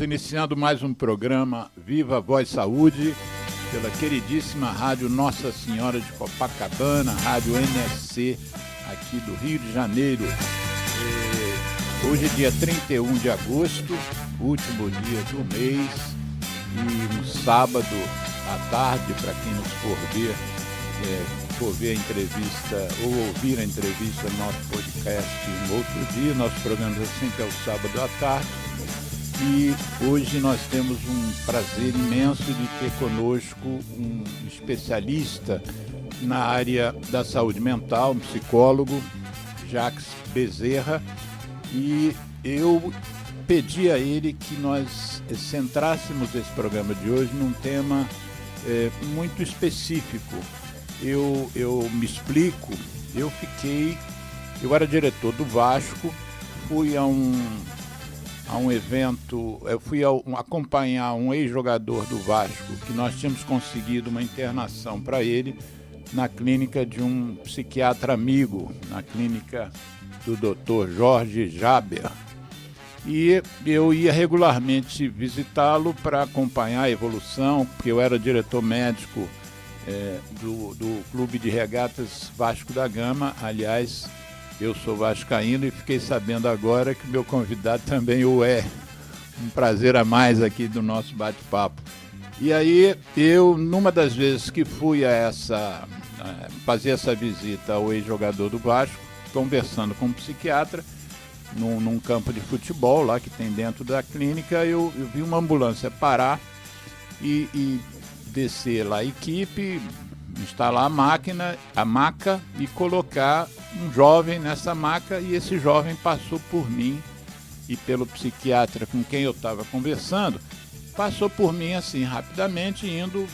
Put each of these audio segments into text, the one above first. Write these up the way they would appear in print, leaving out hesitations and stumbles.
iniciando mais um programa Viva Voz Saúde, pela queridíssima Rádio Nossa Senhora de Copacabana, Rádio NSC, aqui do Rio de Janeiro. Hoje é dia 31 de agosto, último dia do mês, e um sábado à tarde, para quem nos for ver a entrevista ou ouvir a entrevista no nosso podcast um outro dia. Nosso programa é sempre ao sábado à tarde. E hoje nós temos um prazer imenso de ter conosco um especialista na área da saúde mental, um psicólogo, Jacques Bezerra, e eu pedi a ele que nós centrássemos esse programa de hoje num tema muito específico. Eu me explico. Eu era diretor do Vasco, fui a um evento, eu fui acompanhar um ex-jogador do Vasco, que nós tínhamos conseguido uma internação para ele na clínica de um psiquiatra amigo, na clínica do Dr. Jorge Jaber. E eu ia regularmente visitá-lo para acompanhar a evolução, porque eu era diretor médico do Clube de Regatas Vasco da Gama. Aliás, eu sou vascaíno e fiquei sabendo agora que o meu convidado também o é. Um prazer a mais aqui do nosso bate-papo. E aí, eu, numa das vezes que fui fazer essa visita ao ex-jogador do Vasco, conversando com um psiquiatra, num campo de futebol lá que tem dentro da clínica, eu vi uma ambulância parar e descer lá a equipe, instalar a maca e colocar um jovem nessa maca, e esse jovem passou por mim e pelo psiquiatra com quem eu estava conversando, passou por mim assim rapidamente, indo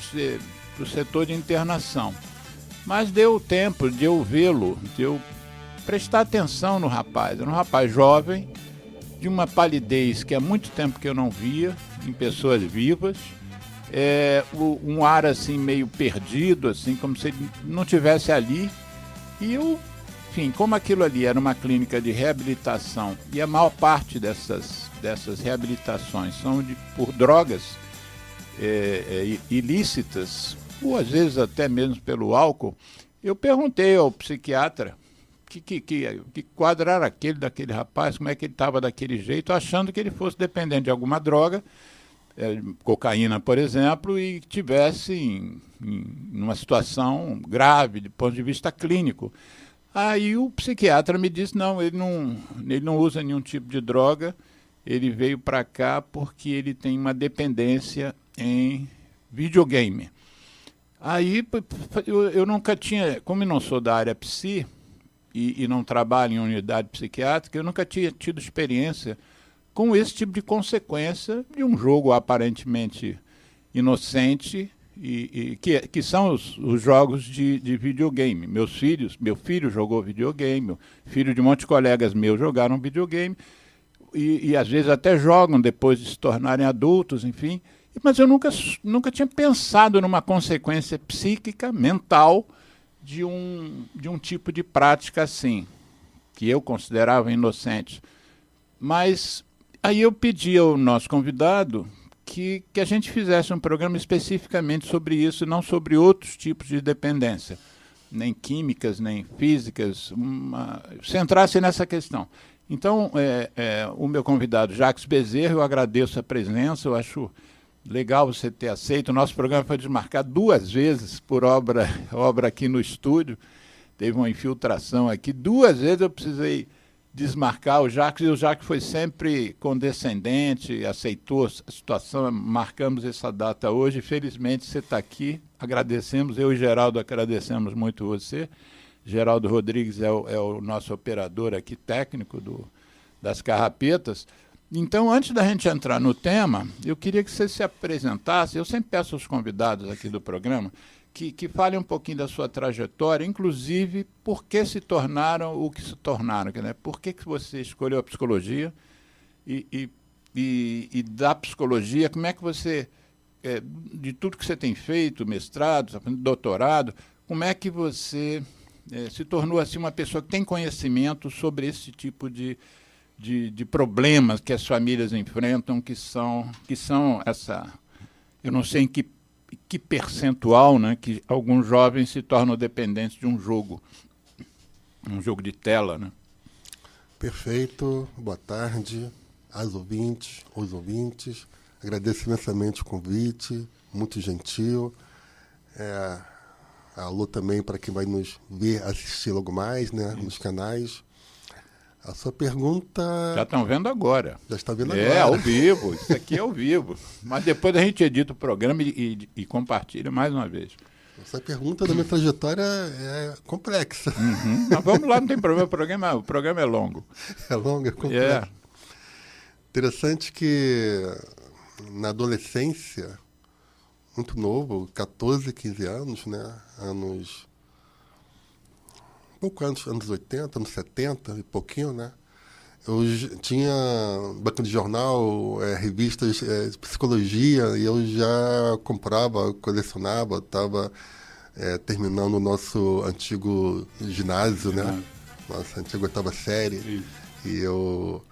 para o setor de internação. Mas deu tempo de eu vê-lo, de eu prestar atenção no rapaz. Era um rapaz jovem, de uma palidez que há muito tempo que eu não via em pessoas vivas, um ar assim meio perdido, assim como se ele não estivesse ali. E eu, enfim, como aquilo ali era uma clínica de reabilitação, e a maior parte dessas reabilitações são por drogas ilícitas, ou às vezes até mesmo pelo álcool, eu perguntei ao psiquiatra que quadro era aquele daquele rapaz, como é que ele estava daquele jeito, achando que ele fosse dependente de alguma droga, cocaína, por exemplo, e que tivesse numa situação grave do ponto de vista clínico. Aí o psiquiatra me disse, não, ele não usa nenhum tipo de droga, ele veio para cá porque ele tem uma dependência em videogame. Aí eu nunca tinha, como eu não sou da área psi e não trabalho em unidade psiquiátrica, eu nunca tinha tido experiência com esse tipo de consequência de um jogo aparentemente inocente, que são os jogos de videogame. Meu filho jogou videogame, filho de um monte de colegas meus jogaram videogame, e às vezes até jogam depois de se tornarem adultos, enfim. Mas eu nunca tinha pensado numa consequência psíquica, mental, de um tipo de prática assim, que eu considerava inocente. Mas aí eu pedi ao nosso convidado que a gente fizesse um programa especificamente sobre isso, não sobre outros tipos de dependência, nem químicas, nem físicas, centrasse nessa questão. Então, o meu convidado, Jacques Bezerra, eu agradeço a presença, eu acho legal você ter aceito. O nosso programa foi desmarcado 2 vezes por obra aqui no estúdio, teve uma infiltração aqui, 2 vezes eu precisei desmarcar o Jacques, e o Jacques foi sempre condescendente, aceitou a situação, marcamos essa data hoje, felizmente você está aqui, agradecemos, eu e Geraldo agradecemos muito você. Geraldo Rodrigues é o nosso operador aqui, técnico das carrapetas. Então, antes da gente entrar no tema, eu queria que você se apresentasse. Eu sempre peço aos convidados aqui do programa que falem um pouquinho da sua trajetória, inclusive por que se tornaram o que se tornaram, né? Por que você escolheu a psicologia e da psicologia, como é que você, de tudo que você tem feito, mestrado, doutorado, como é que você se tornou assim uma pessoa que tem conhecimento sobre esse tipo de de problemas que as famílias enfrentam, que são essa... Eu não sei em que percentual, né, que alguns jovens se tornam dependentes de um jogo de tela, né? Perfeito, boa tarde às ouvintes, os ouvintes. Agradeço imensamente o convite, muito gentil. Alô também para quem vai nos ver, assistir logo mais, né, nos canais. A sua pergunta... Já estão vendo agora. Já está vendo agora. É, ao vivo, isso aqui é ao vivo. Mas depois a gente edita o programa e compartilha mais uma vez. Essa pergunta da minha trajetória é complexa. Uhum. Mas vamos lá, não tem problema, o programa é longo. É longo, é complexo. Interessante que na adolescência, muito novo, 14, 15 anos, né? Pouco antes, anos 80, anos 70 e pouquinho, né? Eu tinha banca de jornal, revistas de psicologia, e eu já comprava, colecionava, estava terminando o nosso antigo ginásio, né? Nossa antiga 8ª série. Isso. E eu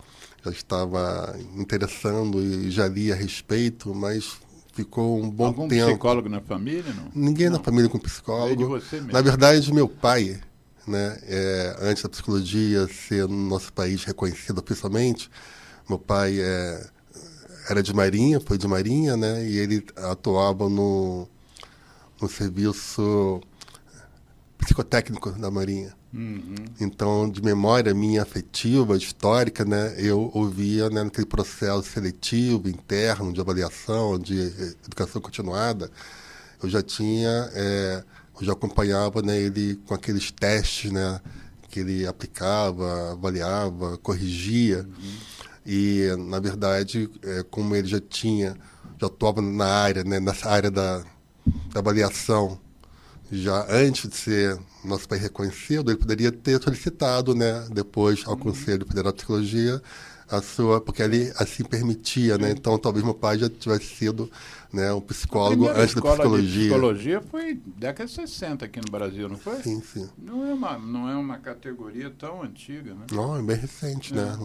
já estava interessando e já li a respeito, mas ficou um bom tempo. Algum psicólogo na família, não? Ninguém na família com psicólogo. De você mesmo. Na verdade, meu pai... Né? Antes da psicologia ser no nosso país reconhecida oficialmente, meu pai era de Marinha, foi de Marinha, né? E ele atuava no serviço psicotécnico da Marinha. Uhum. Então, de memória minha afetiva, histórica, né? Eu ouvia, né, naquele processo seletivo, interno, de avaliação, de educação continuada, eu já tinha... Eu já acompanhava, né, ele com aqueles testes, né, que ele aplicava, avaliava, corrigia. Uhum. E, na verdade, como ele já atuava na área, né, nessa área da avaliação, já antes de ser nosso país reconhecido, ele poderia ter solicitado, né, depois ao Conselho Federal de Psicologia, porque ele assim permitia, né? Então talvez meu pai já tivesse sido, né, um psicólogo antes da psicologia. A psicologia foi década de 60 aqui no Brasil, não foi? Sim, sim. Não é uma categoria tão antiga, né? Não, é bem recente, né?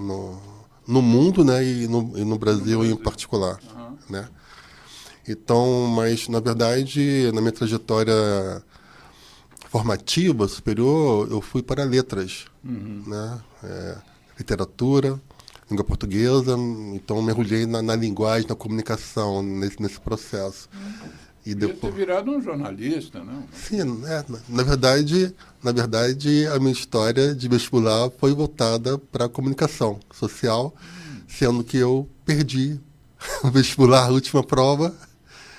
No mundo, né, e no Brasil em particular, né? Então, mas na verdade, na minha trajetória formativa superior, eu fui para letras, né? Literatura, língua portuguesa, então mergulhei na linguagem, na comunicação, nesse processo. E depois ter virado um jornalista, não? Sim, na verdade, a minha história de vestibular foi voltada para a comunicação social, sendo que eu perdi o vestibular, a última prova.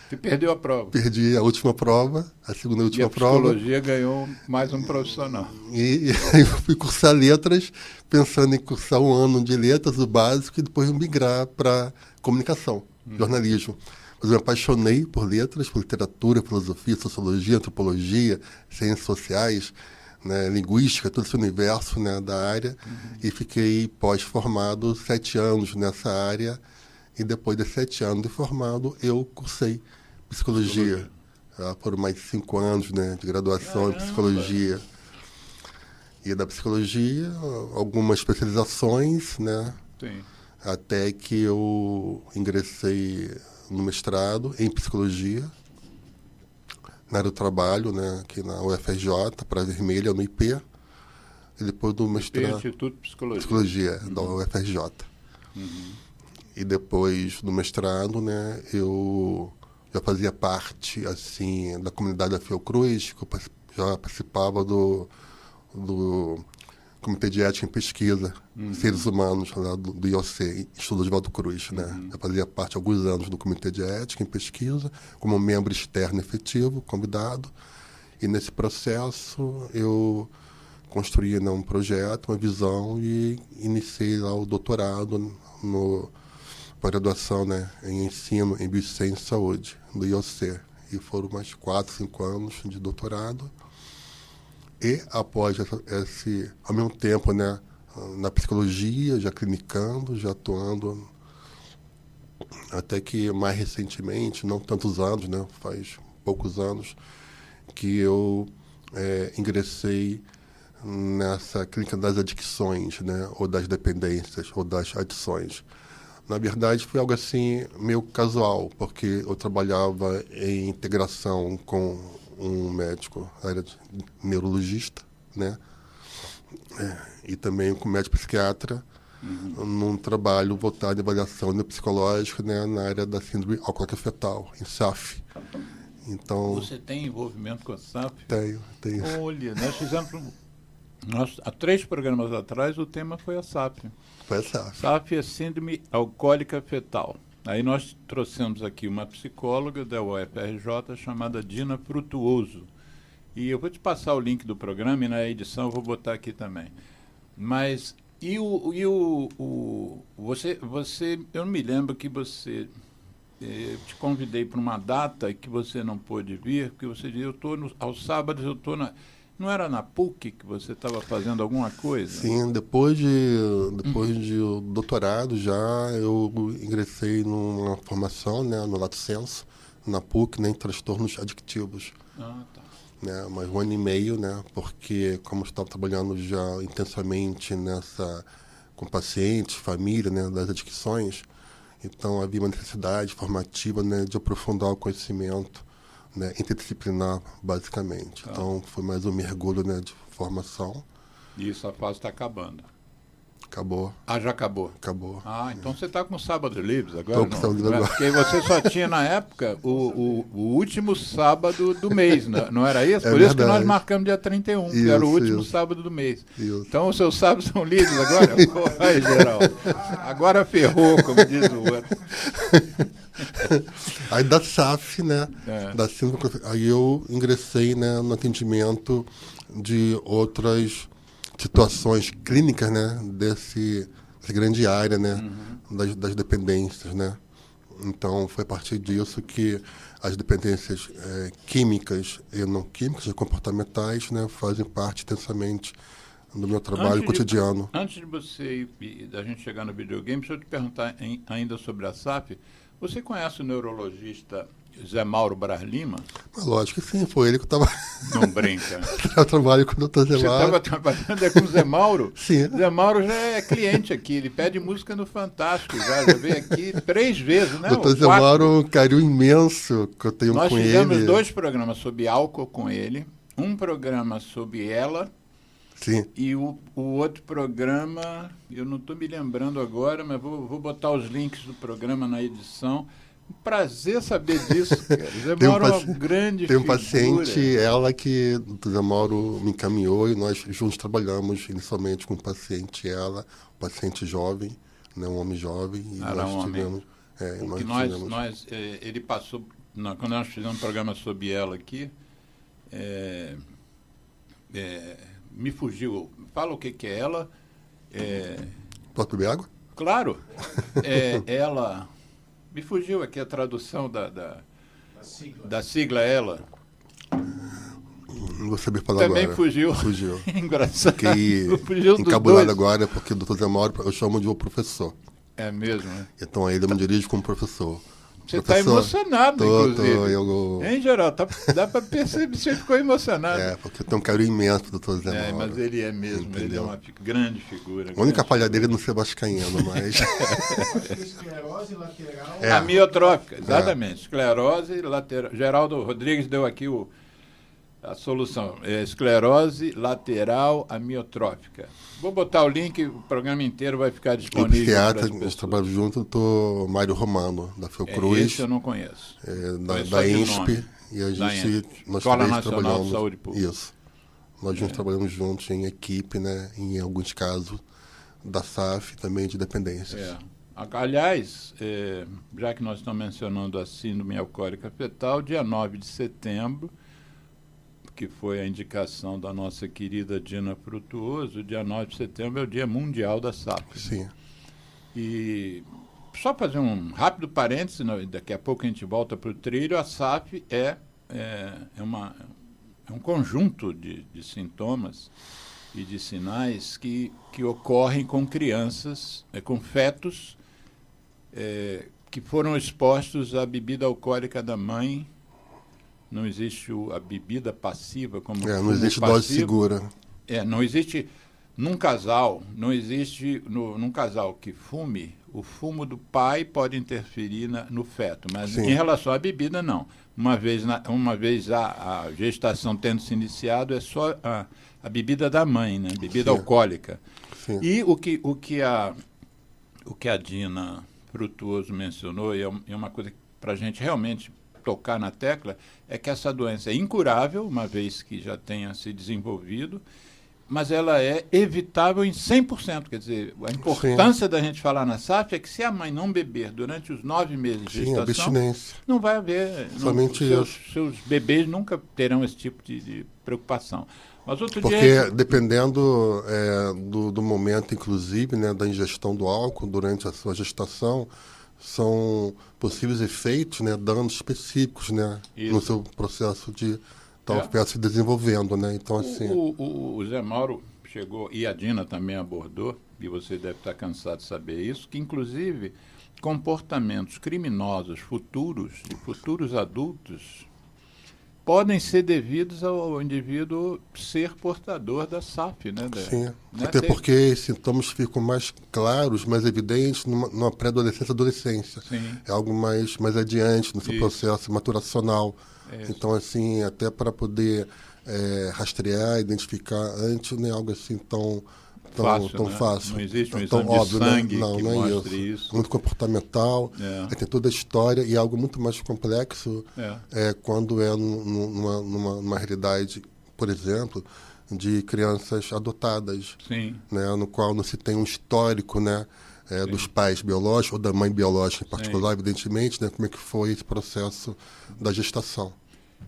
Você perdeu a prova? Perdi a última prova, a segunda e última prova. E a psicologia ganhou mais um profissional. E eu fui cursar letras, pensando em cursar um ano de letras, o básico, e depois migrar para comunicação, jornalismo. Mas eu me apaixonei por letras, por literatura, filosofia, sociologia, antropologia, ciências sociais, né, linguística, todo esse universo, né, da área, e fiquei pós-formado 7 anos nessa área. E depois de 7 anos de formado, eu cursei psicologia. Foram mais 5 anos, né, de graduação em psicologia. E da psicologia, algumas especializações, né? Sim. Até que eu ingressei no mestrado em psicologia, na área do trabalho, né, aqui na UFRJ, para Vermelha, no IP. E depois do mestrado... Instituto de Psicologia. Psicologia, da UFRJ. E depois do mestrado, né, eu já fazia parte, assim, da comunidade da Fiocruz, que eu já participava do Comitê de Ética em Pesquisa, Seres Humanos, lá do IOC, Instituto Oswaldo Cruz, né? Eu fazia parte há alguns anos do Comitê de Ética em Pesquisa, como membro externo efetivo, convidado. E nesse processo eu construí, né, um projeto, uma visão, e iniciei lá o doutorado para graduação, né, em ensino em biociência e saúde, do IOC. E foram mais 4, 5 anos de doutorado. E após ao mesmo tempo, né, na psicologia, já clinicando, já atuando, até que mais recentemente, não tantos anos, né, faz poucos anos, que eu ingressei nessa clínica das adicções, né? Ou das dependências, ou das adições. Na verdade, foi algo assim meio casual, porque eu trabalhava em integração com um médico, era neurologista, né? E também com um médico psiquiatra, num trabalho voltado à avaliação neuropsicológica, né? Na área da síndrome alcoólica fetal, em SAF. Então, Você tem envolvimento com a SAF? tenho. Olha, nós fizemos... há 3 programas atrás, o tema foi a SAF. Foi a SAF. SAF é síndrome alcoólica fetal. Aí nós trouxemos aqui uma psicóloga da UFRJ chamada Dina Frutuoso. E eu vou te passar o link do programa e na edição eu vou botar aqui também. Mas, você, eu não me lembro que você... Eu te convidei para uma data que você não pôde vir, porque você disse, aos sábados eu estou na... Não era na PUC que você estava fazendo alguma coisa? Sim, depois de doutorado já, eu ingressei numa formação, né, no Lato Senso, na PUC, né, em transtornos adictivos. Ah, tá. Né, mais 1 ano e meio, né, porque como eu estava trabalhando já intensamente com pacientes, família, né, das adicções, então havia uma necessidade formativa, né, de aprofundar o conhecimento, né, interdisciplinar, basicamente. Tá. Então, foi mais um mergulho, né, de formação. E essa fase está acabando. Acabou. Ah, já acabou? Acabou. Ah, então você está com sábados livres agora? Estou com sábado livre agora. Porque você só tinha, na época, o último sábado do mês, não era isso? É Por isso que verdade. nós marcamos dia 31, que era o último sábado do mês. Isso. Então, os seus sábados são livres agora? Ai, Geraldo. Agora ferrou, como diz o outro. Aí da SAF, né? É. Aí eu ingressei, né, no atendimento de outras situações clínicas, né? Dessa grande área, né? Das dependências, né? Então foi a partir disso que as dependências químicas e não químicas e comportamentais, né, fazem parte intensamente do meu trabalho cotidiano. Antes da gente chegar no videogame, deixa eu te perguntar ainda sobre a SAF. Você conhece o neurologista Zé Mauro Braz Lima? Lógico que sim, foi ele que eu estava... Não brinca. Eu trabalho com o Dr. Zé Mauro. Você estava trabalhando com o Zé Mauro? Sim. Zé Mauro já é cliente aqui, ele pede música no Fantástico, já veio aqui 3 vezes, né? O Dr. Zé Mauro, um carinho imenso que eu tenho com ele. Nós fizemos 2 programas sobre álcool com ele, um programa sobre ela. Sim. E o outro programa, eu não estou me lembrando agora, mas vou botar os links do programa na edição. Um prazer saber disso, cara. Zé Mauro é uma grande Tem um figura. paciente, ela que o Zé Mauro me encaminhou e nós juntos trabalhamos inicialmente com o paciente, um paciente jovem, né, um homem jovem. E nós tivemos... ele passou, quando nós fizemos um programa sobre ela aqui, me fugiu. Fala o que é ela. Posso beber água? Claro. Ela... Me fugiu aqui a tradução da sigla ela. Não vou saber falar também agora. Fugiu. Engraçado. Fiquei encabulado agora, porque o Dr. Zé Mauro eu chamo de o professor. É mesmo, né? Então ele me dirige como professor. Você está emocionado, inclusive. Em geral, dá para perceber que você ficou emocionado. Porque eu tenho um carinho imenso do Dr. Zé Mauro. Mas ele é mesmo, entendeu? Ele é uma grande figura. A única falha dele é não ser vascaíno, mas... Esclerose lateral... Amiotrófica, exatamente. Esclerose lateral. Geraldo Rodrigues deu aqui a solução. Esclerose lateral amiotrófica. Vou botar o link, o programa inteiro vai ficar disponível. O psiquiatra, nós trabalhamos junto, do Mário Romano, da Fiocruz. Esse eu não conheço. Da INSP. E a gente, nós Escola Nacional de Saúde Pública. Isso. Nós juntos trabalhamos juntos em equipe, né? Em alguns casos da SAF, também de dependências. Aliás, já que nós estamos mencionando a síndrome alcoólica fetal, dia 9 de setembro, que foi a indicação da nossa querida Dina Frutuoso, dia 9 de setembro é o Dia Mundial da SAF. Sim. E só fazer um rápido parênteses, daqui a pouco a gente volta para o trilho. A SAF é um conjunto de sintomas e de sinais que ocorrem com crianças, com fetos que foram expostos à bebida alcoólica da mãe. Não existe a bebida passiva como não existe dose segura. Não existe num casal, num casal que fume, o fumo do pai pode interferir no feto, mas Sim. em relação à bebida, não. Uma vez a gestação tendo se iniciado, é só a bebida da mãe, né? Bebida Sim. alcoólica. Sim. E o que a Dina Frutuoso mencionou, e é uma coisa para a gente realmente tocar na tecla, é que essa doença é incurável, uma vez que já tenha se desenvolvido, mas ela é evitável em 100%. Quer dizer, a importância da gente falar na SAF é que se a mãe não beber durante os 9 meses de gestação, abstinência. não vai haver... Somente seus bebês nunca terão esse tipo de preocupação. Mas outro Porque dia... dependendo do momento, inclusive, né, da ingestão do álcool durante a sua gestação, são possíveis efeitos, né, danos específicos, né, no seu processo de feto se desenvolvendo, né? Então, assim... O Zé Mauro chegou, e a Dina também abordou, e você deve estar cansado de saber isso, que, inclusive, comportamentos criminosos de futuros adultos, podem ser devidos ao indivíduo ser portador da SAF, né? Sim, né? até porque os sintomas ficam mais claros, mais evidentes numa pré-adolescência e adolescência. Sim. É algo mais adiante no seu processo maturacional. Então, assim, até para poder rastrear, identificar antes, não é algo assim tão fácil. Não existe um tão exame óbvio, de sangue não, que não é mostre isso. Muito comportamental, tem toda a história, e é algo muito mais complexo quando é numa realidade, por exemplo, de crianças adotadas. Sim. Né, no qual não se tem um histórico, né, dos pais biológicos, ou da mãe biológica em particular, evidentemente, né, como é que foi esse processo da gestação.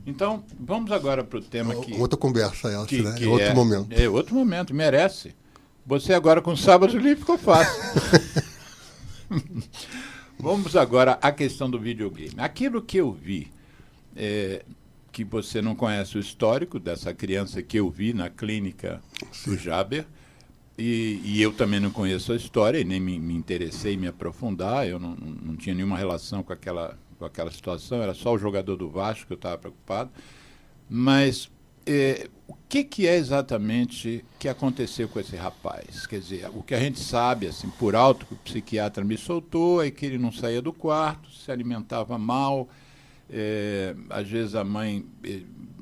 Então, vamos agora para o tema que... Outra conversa essa, né? É outro momento. É outro momento, merece. Você agora com sábado livre ficou fácil. Vamos agora à questão do videogame. Aquilo que eu vi, que você não conhece o histórico dessa criança que eu vi na clínica do Jaber, e eu também não conheço a história, e nem me interessei em me aprofundar, eu não tinha nenhuma relação com aquela situação, era só o jogador do Vasco que eu estava preocupado. Mas o que é exatamente que aconteceu com esse rapaz? Quer dizer, o que a gente sabe, assim, por alto, que o psiquiatra me soltou, é que ele não saía do quarto, se alimentava mal, às vezes a mãe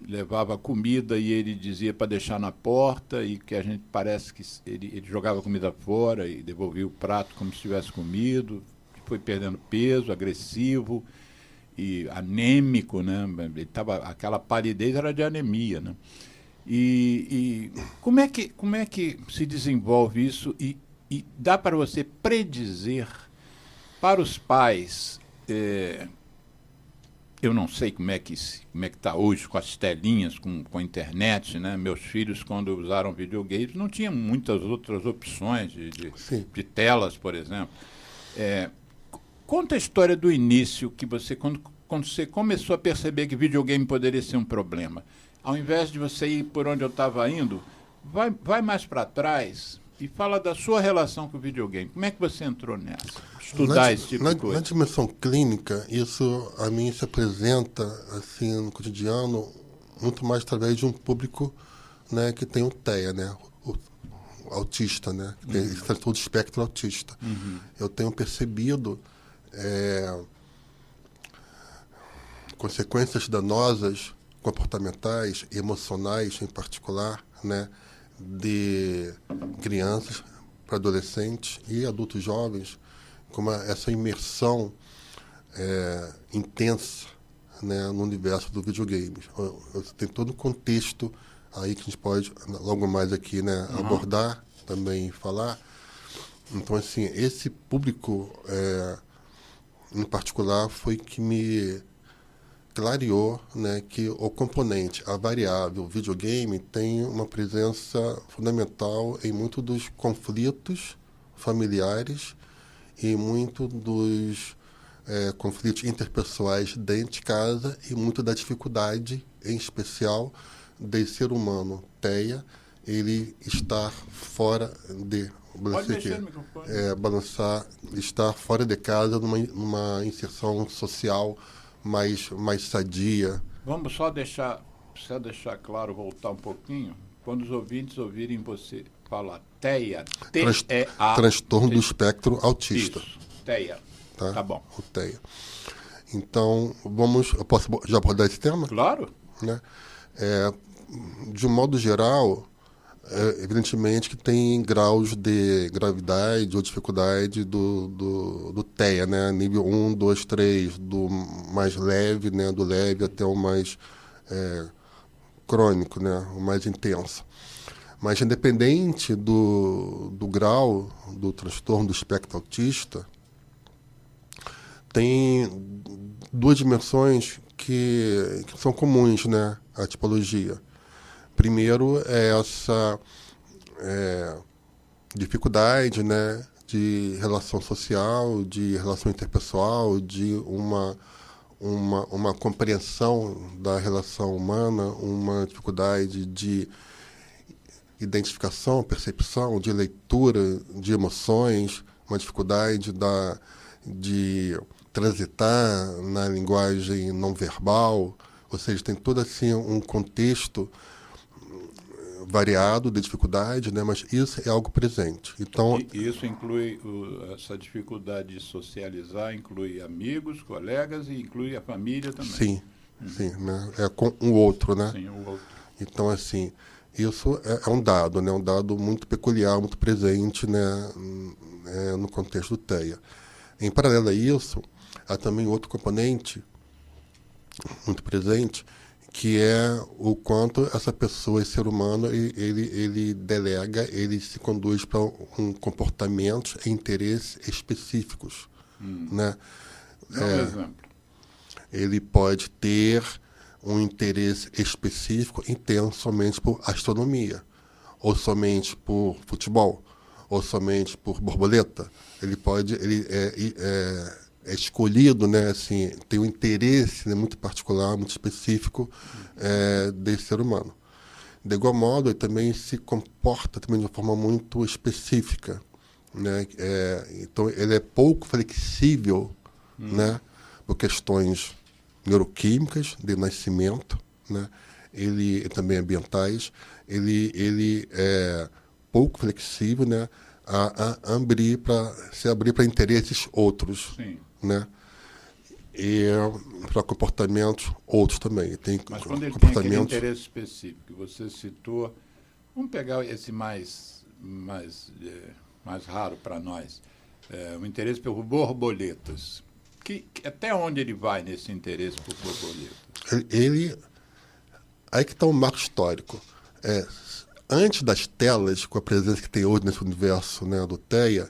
levava comida e ele dizia para deixar na porta, e que a gente parece que ele jogava comida fora e devolvia o prato como se tivesse comido, foi perdendo peso, agressivo e anêmico, né? Ele aquela palidez era de anemia, né? E como é que se desenvolve isso e dá para você predizer para os pais? Eu não sei como é que está hoje com as telinhas, com a internet, né? Meus filhos, quando usaram videogames, não tinham muitas outras opções de telas, por exemplo. Conta a história do início, que você, quando você começou a perceber que videogame poderia ser um problema. Ao invés de você ir por onde eu estava indo, vai mais para trás e fala da sua relação com o videogame. Como é que você entrou nessa? Estudar esse tipo de coisa. Na dimensão clínica, isso a mim se apresenta assim, no cotidiano muito mais através de um público, né, que tem o TEA, né, o autista, né, que tem esse transtorno de espectro autista. Eu tenho percebido consequências danosas, comportamentais, emocionais em particular, né, de crianças para adolescentes e adultos jovens, como essa imersão intensa, né, no universo do videogame. Tem todo um contexto aí que a gente pode, logo mais aqui, né, abordar também e falar. Então, assim, esse público, em particular, foi que me clareou, né, que o componente, a variável videogame, tem uma presença fundamental em muitos dos conflitos familiares e muito dos conflitos interpessoais dentro de casa e muito da dificuldade, em especial, desse ser humano, TEA, ele estar fora de... Pode mexer no microfone. Balançar, estar fora de casa numa inserção social mais sadia. Vamos só deixar claro, voltar um pouquinho. quando os ouvintes ouvirem você falar TEA, T-E-A... Transtorno do espectro autista. Isso, TEA. Tá bom. O TEA. Então, eu posso já abordar esse tema? Claro. Né? De um modo geral, evidentemente que tem graus de gravidade ou dificuldade do TEA, né? Nível 1, 2, 3, do mais leve, né? Do leve até o mais crônico, né? O mais intenso. Mas independente do grau do transtorno do espectro autista, tem duas dimensões que são comuns, né, à tipologia. Primeiro é essa dificuldade, né, de relação social, de relação interpessoal, de uma compreensão da relação humana, uma dificuldade de identificação, percepção, de leitura de emoções, uma dificuldade de transitar na linguagem não verbal, ou seja, tem todo assim um contexto variado de dificuldade, né? Mas isso é algo presente. Então, isso inclui essa dificuldade de socializar, inclui amigos, colegas e inclui a família também. Sim, sim, né? É com o outro, né? Sim, o outro. Então, assim, isso é um dado, né? Um dado muito peculiar, muito presente, né? No contexto do TEA. Em paralelo a isso, há também outro componente muito presente, que é o quanto essa pessoa, esse ser humano, ele delega, ele se conduz para comportamentos e interesses específicos. Né? Dá um exemplo. Ele pode ter um interesse específico intenso somente por astronomia, ou somente por futebol, ou somente por borboleta. Ele é escolhido, né, assim, tem um interesse, né, muito particular, muito específico desse ser humano. De igual modo, ele também se comporta também de uma forma muito específica, né? Então, ele é pouco flexível, né, por questões neuroquímicas de nascimento, né? Ele também ambientais. Ele é pouco flexível, né, a se abrir para interesses outros. Sim. Né? E para comportamentos outros também. Mas quando ele tem aquele interesse específico que você citou, vamos pegar esse mais raro para nós, o interesse por borboletas. Até onde ele vai nesse interesse por borboletas? Aí que está um marco histórico. Antes das telas, com a presença que tem hoje nesse universo, né, do TEA,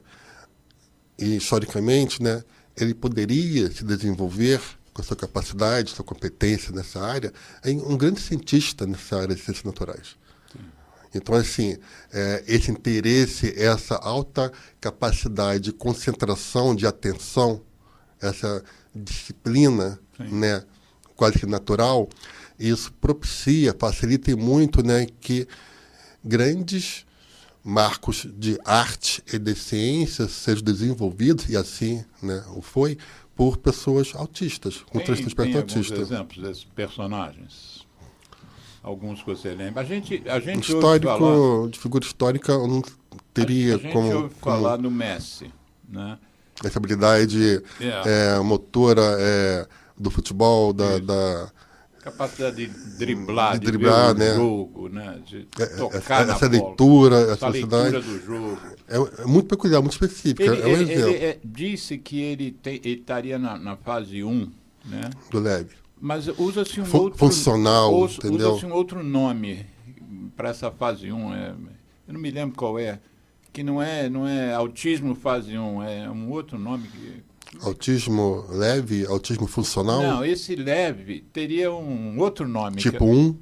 e historicamente, né, ele poderia se desenvolver com a sua capacidade, sua competência nessa área, em um grande cientista nessa área de ciências naturais. Sim. Então, assim, esse interesse, essa alta capacidade de concentração, de atenção, essa disciplina, né, quase que natural, isso propicia, facilita muito, né, que grandes marcos de arte e de ciência sejam desenvolvidos, e assim, né, o foi, por pessoas autistas, com transtorno do espectro autista. Tem alguns exemplos desses personagens? Alguns que você lembra? A gente histórico, ouve falar, de figura histórica, eu não teria como... A gente ouve falar do Messi, né? Essa habilidade motora do futebol, da capacidade de driblar, de driblar, ver o né? jogo, né? De tocar na essa bola. leitura, essa leitura do jogo. É muito peculiar, muito específica. Ele disse que ele estaria na fase 1, né? Do leve. Mas usa-se um outro... Funcional, entendeu? Usa-se um outro nome para essa fase 1. Eu não me lembro qual é. Que não é autismo fase 1, é um outro nome que... Autismo leve, autismo funcional? Não, esse leve teria um outro nome. Tipo 1?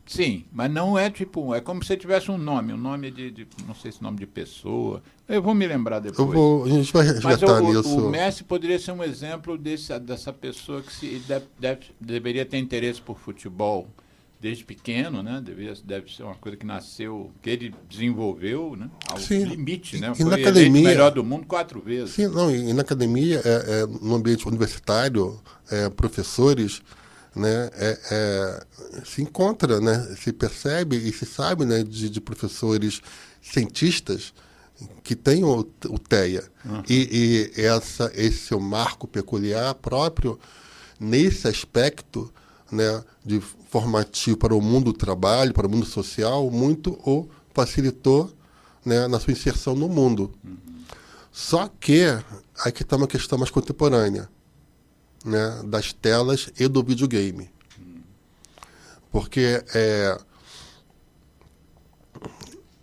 Sim, mas não é tipo 1. É como se tivesse um nome de não sei se nome de pessoa. Eu vou me lembrar depois. A gente vai resgatar nisso. O Messi poderia ser um exemplo dessa pessoa que deveria ter interesse por futebol desde pequeno, né? Deve ser uma coisa que nasceu, que ele desenvolveu, né? Ao limite, né? Foi na academia, o melhor do mundo 4 vezes. Sim, não, e na academia, no ambiente universitário, professores né, se encontra, né, se percebe e se sabe, né, de professores cientistas que têm o TEA. E esse seu marco peculiar próprio nesse aspecto, né, de formativo para o mundo do trabalho, para o mundo social, muito o facilitou, né, na sua inserção no mundo. Só que aqui está uma questão mais contemporânea, né, das telas e do videogame. Porque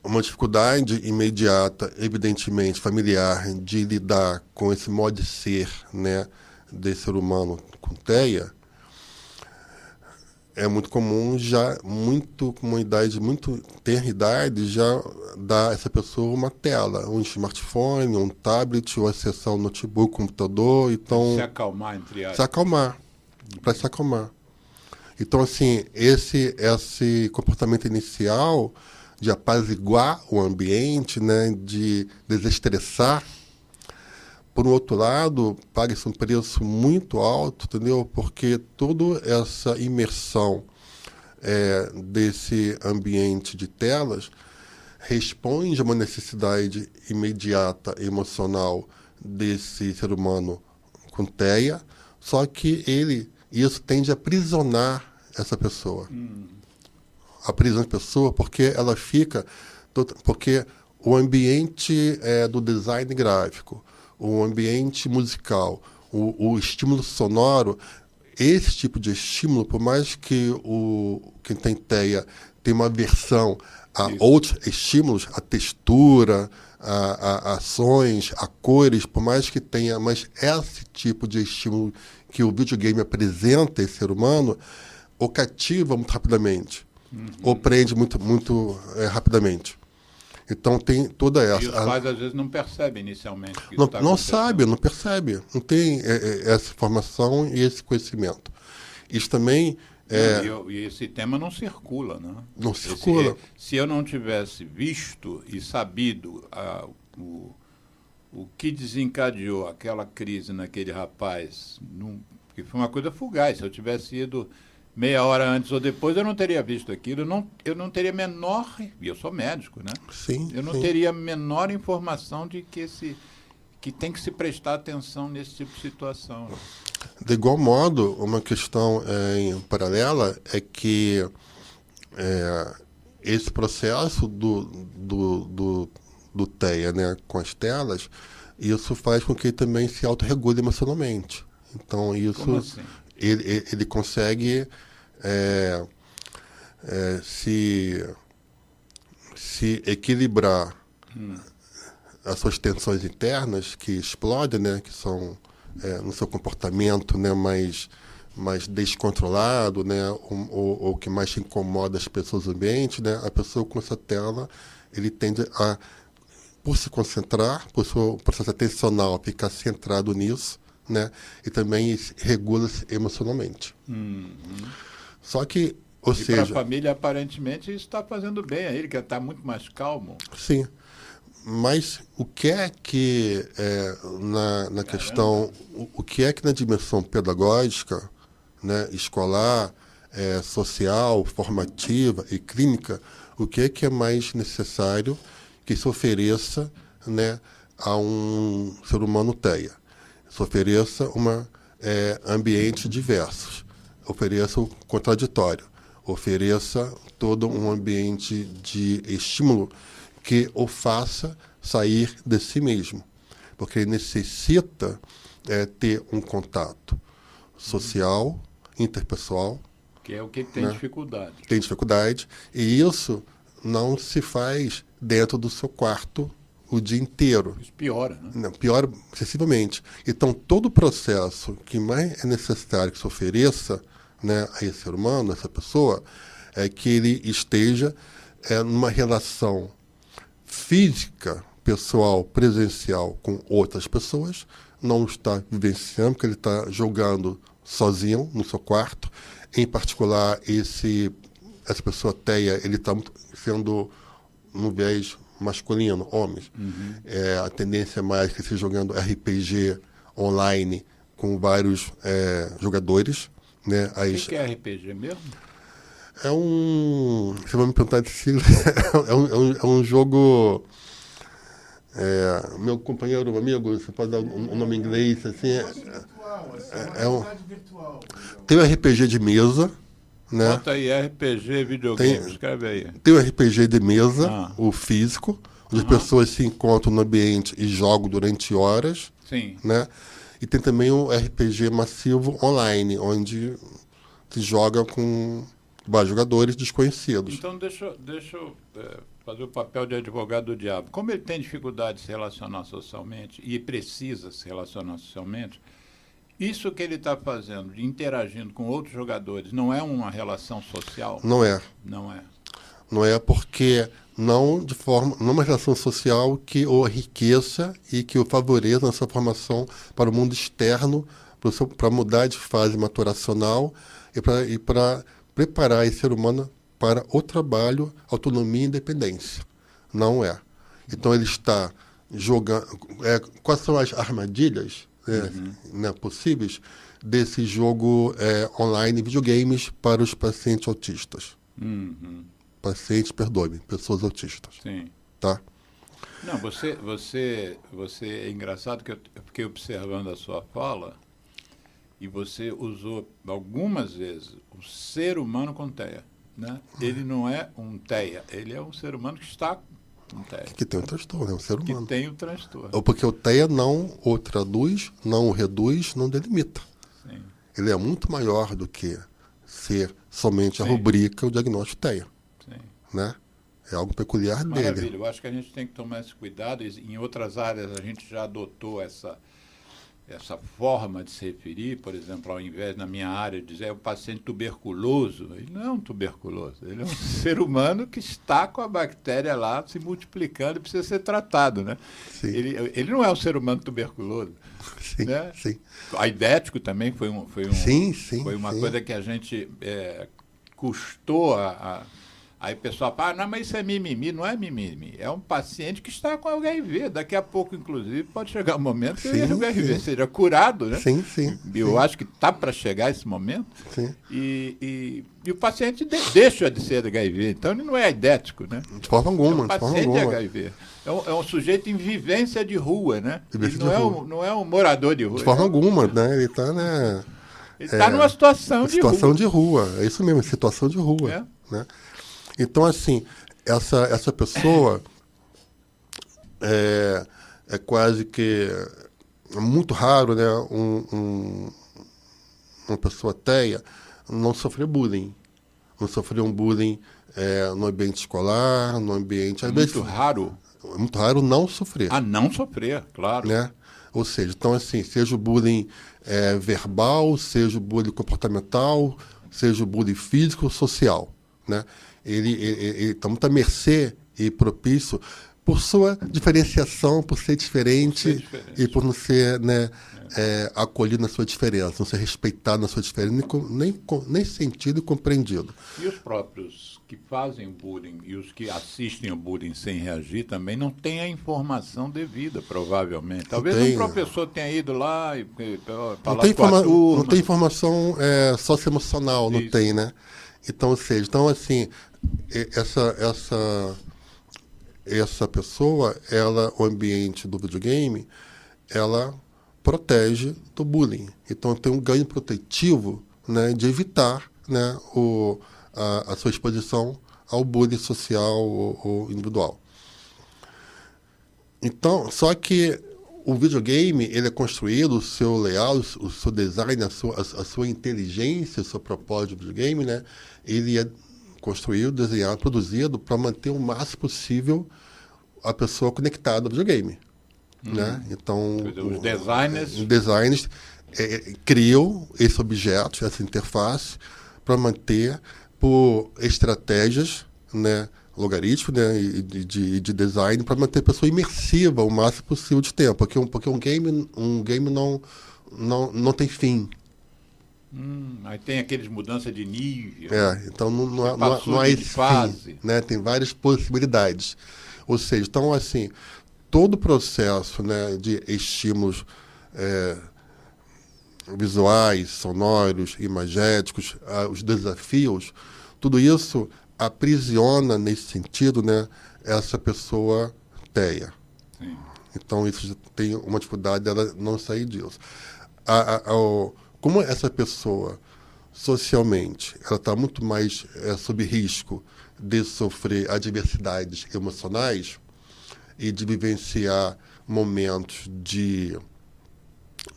uma dificuldade imediata, evidentemente, familiar, de lidar com esse modo de ser, né, desse ser humano com TEA, é muito comum, já com uma idade muito tenra idade, já dar a essa pessoa uma tela, um smartphone, um tablet, ou acessar um notebook, computador. Então, se acalmar, entre aspas. Se acalmar, para se acalmar. Então, assim, esse comportamento inicial de apaziguar o ambiente, né, de desestressar, por um outro lado, paga-se um preço muito alto, entendeu? Porque toda essa imersão desse ambiente de telas responde a uma necessidade imediata, emocional desse ser humano com TEA, só que isso tende a aprisionar essa pessoa. Aprisiona a pessoa porque ela fica... Porque o ambiente do design gráfico, o ambiente musical, o estímulo sonoro, esse tipo de estímulo, por mais que quem tem TEA tenha uma aversão a outros estímulos, a textura, a ações, a cores, por mais que tenha, mas esse tipo de estímulo que o videogame apresenta esse ser humano, o cativa muito rapidamente, ou prende muito, muito rapidamente. Então tem toda essa... E os pais às vezes não percebem inicialmente que não sabe, não percebe, não tem essa informação e esse conhecimento. Isso também... E esse tema não circula, né? Não circula. Se eu não tivesse visto e sabido o que desencadeou aquela crise naquele rapaz, que foi uma coisa fugaz, se eu tivesse ido meia hora antes ou depois, eu não teria visto aquilo, eu não teria menor... E eu sou médico, né? Sim, eu não teria a menor informação de que tem que se prestar atenção nesse tipo de situação. De igual modo, uma questão paralela é que esse processo do TEA, né, com as telas, isso faz com que ele também se autorregule emocionalmente. Então, isso... Como assim? Ele consegue se equilibrar as suas tensões internas que explodem, né, que são no seu comportamento, né, mais descontrolado, né, ou que mais incomoda as pessoas do ambiente, né, a pessoa com essa tela, ele tende a, por se concentrar, por seu processo atencional ficar centrado nisso, né, e também regula-se emocionalmente. Só que, para a família, aparentemente, isso está fazendo bem a ele, que está muito mais calmo. Sim. Mas o que é que na questão, o que é que na dimensão pedagógica, né, escolar, social, formativa e clínica, o que é mais necessário que se ofereça, né, a um ser humano TEA? Se ofereça ambientes diversos, ofereça o contraditório, ofereça todo um ambiente de estímulo que o faça sair de si mesmo, porque ele necessita ter um contato social, interpessoal. Que é o que ele tem, né, dificuldade. Tem dificuldade, e isso não se faz dentro do seu quarto o dia inteiro. Isso piora, né? Não, piora excessivamente. Então, todo o processo que mais é necessário que se ofereça, né, a esse ser humano, a essa pessoa, é que ele esteja numa relação física, pessoal, presencial com outras pessoas, não está vivenciando, porque ele está jogando sozinho no seu quarto. Em particular, essa pessoa TEA, ele está sendo no viés masculino, homens. A tendência é mais que se jogando RPG online com vários jogadores, né? O que é RPG mesmo? É um... Você vai me perguntar de sigla. É um jogo... meu companheiro, amigo, você pode dar um nome em inglês, assim... Virtual. Tem o RPG de mesa, né? Bota aí, RPG videogame, escreve aí. Tem o RPG de mesa, Ah. o físico, onde as pessoas se encontram no ambiente e jogam durante horas, Sim. né? E tem também o RPG massivo online, onde se joga com vários jogadores desconhecidos. Então deixa eu fazer o papel de advogado do diabo. Como ele tem dificuldade de se relacionar socialmente e precisa se relacionar socialmente, isso que ele está fazendo, de interagindo com outros jogadores, não é uma relação social? Não é. Não é. Não é porque não é uma relação social que o enriqueça e que o favoreça na sua formação para o mundo externo, para mudar de fase maturacional e para preparar esse ser humano para o trabalho, autonomia e independência. Não é. Então ele está jogando... quais são as armadilhas né, possíveis desse jogo online, videogames para os pacientes autistas? Pacientes, perdoe-me, pessoas autistas. Sim. Tá? Não, você é engraçado que eu fiquei observando a sua fala e você usou algumas vezes o ser humano com TEA, né? Ele não é um TEA, ele é um ser humano que está com TEA. Que tem um transtorno, é um ser humano. Que tem o transtorno. Porque o TEA não o traduz, não o reduz, não delimita. Sim. Ele é muito maior do que ser somente a Sim. rubrica, o diagnóstico TEA. Sim. Né? É algo peculiar Maravilha, dele. eu acho que a gente tem que tomar esse cuidado. Em outras áreas a gente já adotou essa forma de se referir. Por exemplo, ao invés, na minha área, de dizer o paciente tuberculoso, ele não é um tuberculoso, ele é um ser humano que está com a bactéria lá se multiplicando e precisa ser tratado, né? Sim. Ele não é um ser humano tuberculoso. Sim, Né? sim. Aidético também foi uma sim. coisa que a gente custou Aí o pessoal fala, não, mas isso é mimimi. Não é mimimi. É um paciente que está com HIV. Daqui a pouco, inclusive, pode chegar um momento que o HIV seja curado, né? Sim, sim. Eu acho que está para chegar esse momento. Sim. E o paciente deixa de ser HIV. Então, ele não é aidético, né? De forma alguma. É um paciente de HIV. É um sujeito em vivência de rua, né? Ele não é um morador de rua. De forma alguma, né? Ele está, né? Ele está numa situação de rua. Situação de rua. É isso mesmo, situação de rua. Né? Então, assim, essa pessoa é quase que muito raro, né? Uma pessoa TEA não sofrer bullying. Não sofrer um bullying no ambiente escolar, no ambiente... Muito raro. É muito raro não sofrer. Não sofrer, claro. Né? Ou seja, então, assim, seja o bullying verbal, seja o bullying comportamental, seja o bullying físico ou social, né? Ele está muito à mercê e propício por sua diferenciação, por ser diferente e por não ser, né, acolhido na sua diferença, não ser respeitado na sua diferença, nem sentido e compreendido. E os próprios que fazem bullying e os que assistem ao bullying sem reagir também não têm a informação devida, provavelmente. Talvez um professor tenha ido lá e falar com a turma. Não tem informação socioemocional, não tem, né? Então, ou seja, assim, essa pessoa, o ambiente do videogame, ela protege do bullying. Então, tem um ganho protetivo, né, de evitar, né, a sua exposição ao bullying social ou individual. Então, só que o videogame, ele é construído, o seu layout, o seu design, a sua inteligência, o seu propósito de videogame, né, ele é construído, desenhado, produzido para manter o máximo possível a pessoa conectada ao videogame. Né? Então, os designers criam esse objeto, essa interface, para manter por estratégias, né, logaritmos, né, e de design, para manter a pessoa imersiva o máximo possível de tempo. Porque um game não tem fim. Aí tem aqueles mudanças de nível. Então não há esse fim, né? Tem várias possibilidades. Ou seja, então, assim, todo o processo, né, de estímulos visuais, sonoros, imagéticos, os desafios, tudo isso aprisiona, nesse sentido, né, essa pessoa teia. Sim. Então, isso já tem uma dificuldade dela não sair disso. Como essa pessoa, socialmente, ela está muito mais sob risco de sofrer adversidades emocionais e de vivenciar momentos de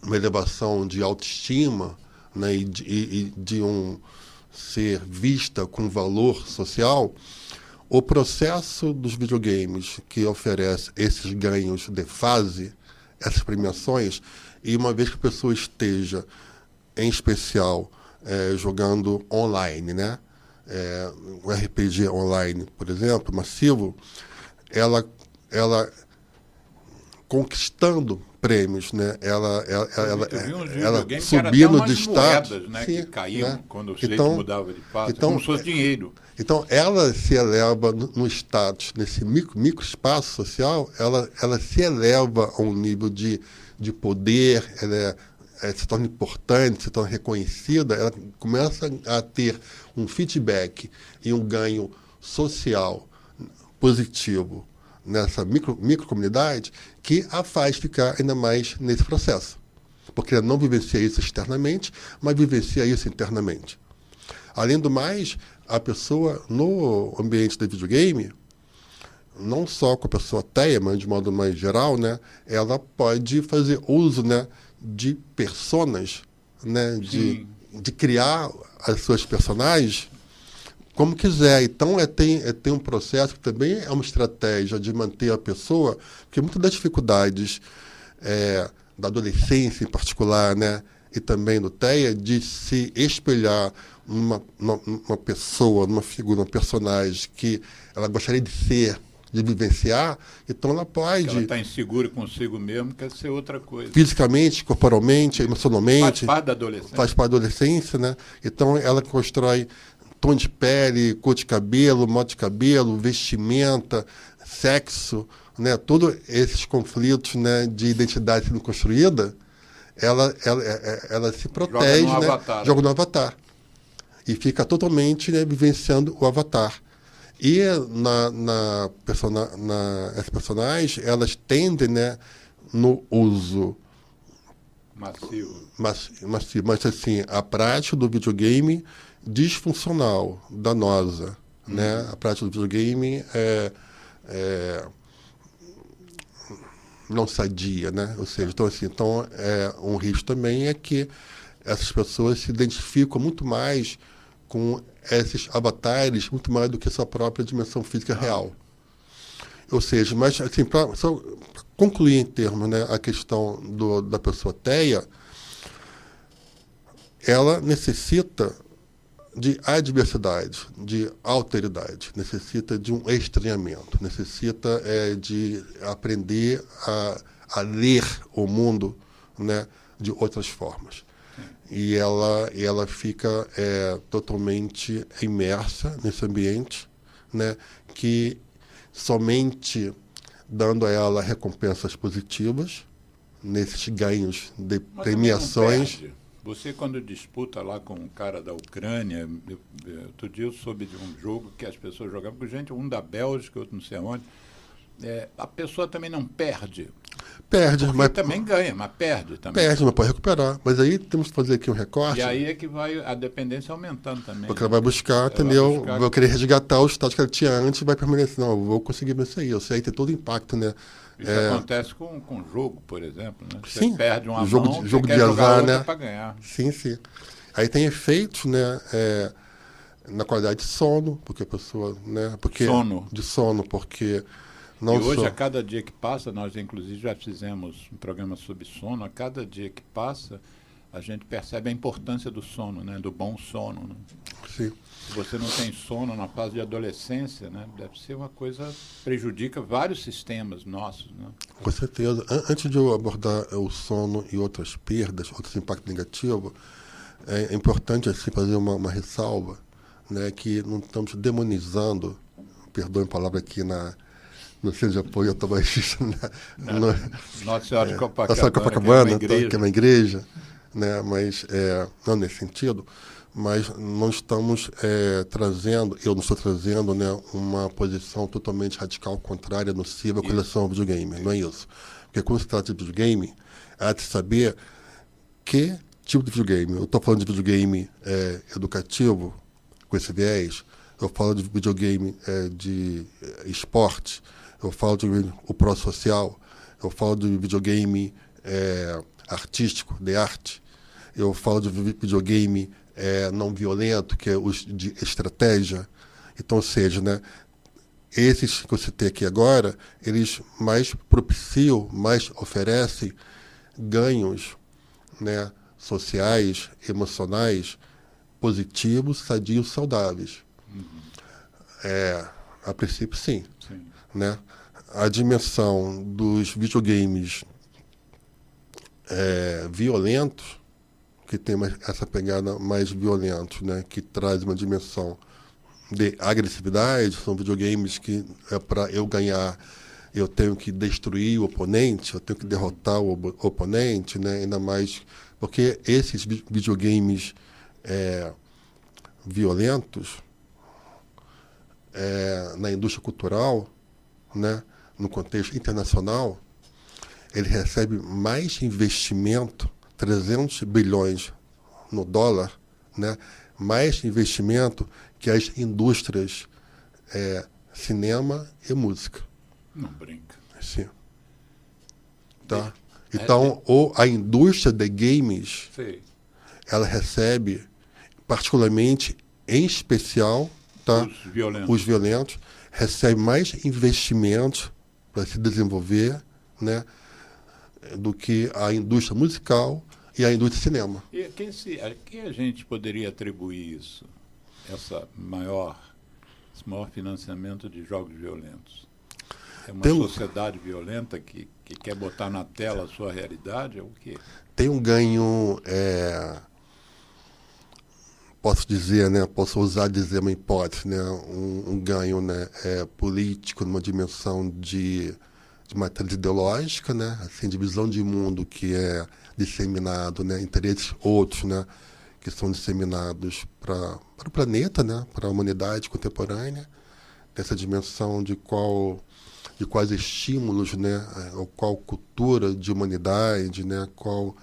uma elevação de autoestima, né, e de um ser vista com valor social, o processo dos videogames que oferece esses ganhos de fase, essas premiações, e uma vez que a pessoa esteja, em especial, jogando online, né? O RPG online, por exemplo, massivo, ela conquistando prêmios, né? Ela subindo de status, moedas, né, sim, que caíam, né? quando o jeito mudava de fase, como se fosse dinheiro. Então, ela se eleva no status, nesse micro espaço social, ela se eleva a um nível de poder, ela se torna importante, se torna reconhecida, ela começa a ter um feedback e um ganho social positivo nessa microcomunidade que a faz ficar ainda mais nesse processo. Porque ela não vivencia isso externamente, mas vivencia isso internamente. Além do mais, a pessoa no ambiente do videogame, não só com a pessoa teia, mas de modo mais geral, né, ela pode fazer uso, né, de personas, né, de criar as suas personagens como quiser. Então, tem um processo que também é uma estratégia de manter a pessoa, porque muitas das dificuldades da adolescência em particular, né, e também do TEA, de se espelhar numa pessoa, numa figura, num personagem que ela gostaria de ser, de vivenciar, então ela pode... Ela está insegura consigo mesmo, quer ser outra coisa. Fisicamente, corporalmente, emocionalmente. Faz parte da adolescência. Faz parte da adolescência, né? Então ela constrói tom de pele, cor de cabelo, modo de cabelo, vestimenta, sexo, né? Todos esses conflitos, né, de identidade sendo construída, ela se protege, joga no né? avatar. Joga no avatar. E fica totalmente, né, vivenciando o avatar. E essas personagens, elas tendem, né, no uso massivo, mas assim, a prática do videogame disfuncional, danosa, né? A prática do videogame não sadia, né? Ou seja, então um risco também é que essas pessoas se identificam muito mais com esses avatares, muito mais do que a sua própria dimensão física real. Ou seja, mas assim, para concluir em termos, né, a questão da pessoa teia, ela necessita de adversidade, de alteridade, necessita de um estranhamento, necessita de aprender a ler o mundo, né, de outras formas. E ela fica totalmente imersa nesse ambiente, né, que somente dando a ela recompensas positivas, nesses ganhos de premiações. Você, quando disputa lá com um cara da Ucrânia, outro dia eu soube de um jogo que as pessoas jogavam com gente, um da Bélgica, outro não sei onde, a pessoa também não perde. Perde, porque mas também ganha, mas perde também. Perde, mas pode recuperar. Mas aí temos que fazer aqui um recorte. E aí é que vai a dependência aumentando também. Porque ela vai buscar, entendeu? Vai querer resgatar o status que ela tinha antes e vai permanecer. Não, eu vou conseguir vencer isso. Isso aí tem todo o impacto, né? Isso acontece com jogo, por exemplo, né? Você sim, perde uma jogo mão, de quer jogar azar, outra né? para ganhar. Sim, sim. Aí tem efeitos, né? Na qualidade de sono, porque a pessoa, né? Porque de sono, porque não e hoje, só... a cada dia que passa, nós inclusive já fizemos um programa sobre sono, a cada dia que passa, a gente percebe a importância do sono, né? Do bom sono. Né? Sim. Se você não tem sono na fase de adolescência, né? Deve ser uma coisa, prejudica vários sistemas nossos. Né? Com certeza. Antes de eu abordar o sono e outras perdas, outros impactos negativos, é importante assim, fazer uma ressalva, né? Que não estamos demonizando, perdoem a palavra aqui no Centro de Apoio ao Tabagismo, Nossa Senhora de Copacabana, Nossa Senhora de Copacabana, que é uma igreja, né? Mas não nesse sentido, mas não estamos trazendo, eu não estou trazendo, né, uma posição totalmente radical contrária, nociva com relação ao videogame, não é isso. Porque quando se trata de videogame, há de saber que tipo de videogame. Eu estou falando de videogame educativo, com esse viés, eu falo de videogame de esporte, eu falo de o pró-social, eu falo de videogame artístico, de arte, eu falo de videogame não violento, que é os de estratégia. Então, ou seja, né, esses que você tem aqui agora, eles mais propiciam, mais oferecem ganhos, né, sociais, emocionais, positivos, sadios, saudáveis. A princípio, sim. Né? A dimensão dos videogames violentos, que tem essa pegada mais violenta, né? Que traz uma dimensão de agressividade, são videogames que para eu ganhar, eu tenho que destruir o oponente, eu tenho que derrotar o oponente, né? Ainda mais porque esses videogames violentos na indústria cultural, né, no contexto internacional, ele recebe mais investimento, 300 bilhões no dólar, né, mais investimento que as indústrias cinema e música. Não brinca. Sim. Tá? Então, a indústria de games, Sim. ela recebe, particularmente, em especial, tá? Os violentos, recebe mais investimentos para se desenvolver, né, do que a indústria musical e a indústria de cinema. E a quem a gente poderia atribuir isso? Esse maior financiamento de jogos violentos? É uma sociedade violenta que quer botar na tela a sua realidade? É o quê? Tem um ganho, posso dizer, né? Posso ousar dizer uma hipótese, né? Um ganho, né? Político, numa dimensão de matriz ideológica, né? Assim, de visão de mundo que é disseminado, né? Interesses outros, né? Que são disseminados para o planeta, né? Para a humanidade contemporânea, dessa dimensão de quais estímulos, né? Qual cultura de humanidade, né? Qual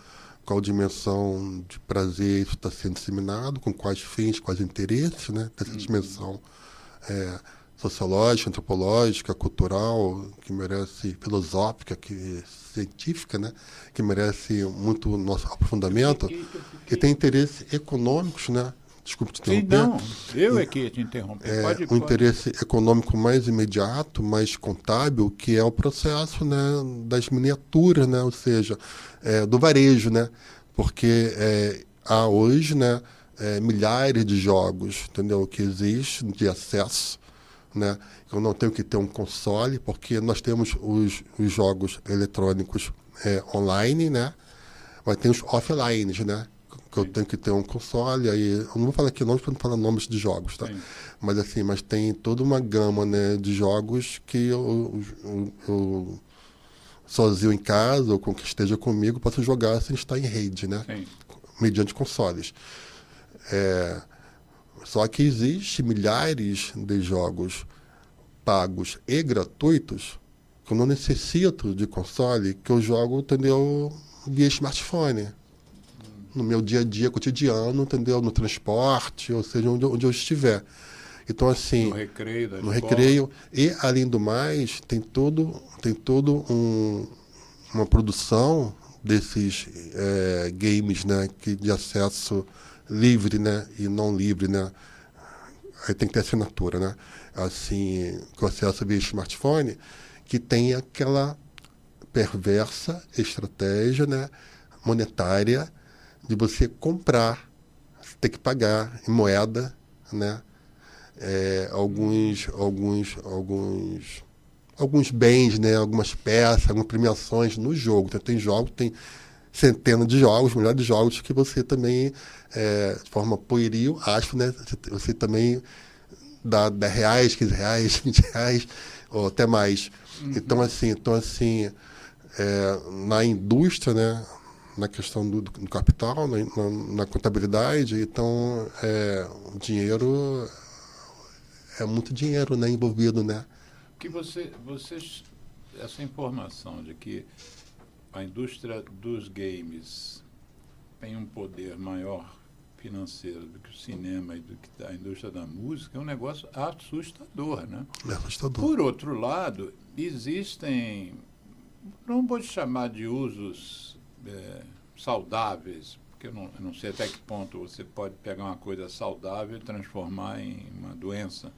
dimensão de prazer isso está sendo disseminado, com quais fins, quais interesses, né? Dessa dimensão sociológica, antropológica, cultural, que merece, filosófica, científica, né? Que merece muito nosso aprofundamento. E tem interesses econômicos, né? Desculpe te interromper. Não, eu é que ia te interromper. Pode. Interesse econômico mais imediato, mais contábil, que é o processo, né, das miniaturas, né, ou seja, do varejo, né, porque há hoje, né, milhares de jogos, entendeu, que existem de acesso, né. Eu não tenho que ter um console, porque nós temos os jogos eletrônicos online, né, mas tem os offline, né. Que eu tenho que ter um console, aí eu não vou falar aqui nomes para não falar nomes de jogos, tá? Sim. Mas tem toda uma gama, né, de jogos que eu sozinho em casa ou com que esteja comigo posso jogar sem estar em rede, né? Sim. Mediante consoles. Só que existe milhares de jogos pagos e gratuitos que eu não necessito de console, que eu jogo, entendeu, via smartphone. No meu dia a dia cotidiano, entendeu? No transporte, ou seja, onde eu estiver. Então, assim... No recreio. E, além do mais, tem todo uma produção desses games, né? De acesso livre, né? E não livre, né? Aí tem que ter assinatura, né? Assim, com acesso via smartphone, que tem aquela perversa estratégia, né? Monetária, de você comprar, você tem que pagar em moeda, né? Alguns bens, né? Algumas peças, algumas premiações no jogo. Então, tem centenas de jogos, milhares de jogos que você também, de forma pueril, acho, né? Você também dá R$10, R$15, R$20, ou até mais. Uhum. Então, assim, na indústria, né? na questão do capital, na contabilidade. Então, o dinheiro é muito dinheiro, né, envolvido, né? Que vocês, essa informação de que a indústria dos games tem um poder maior financeiro do que o cinema e do que a indústria da música é um negócio assustador, né? É assustador. Por outro lado, existem, não vou chamar de usos saudáveis, porque eu não sei até que ponto você pode pegar uma coisa saudável e transformar em uma doença.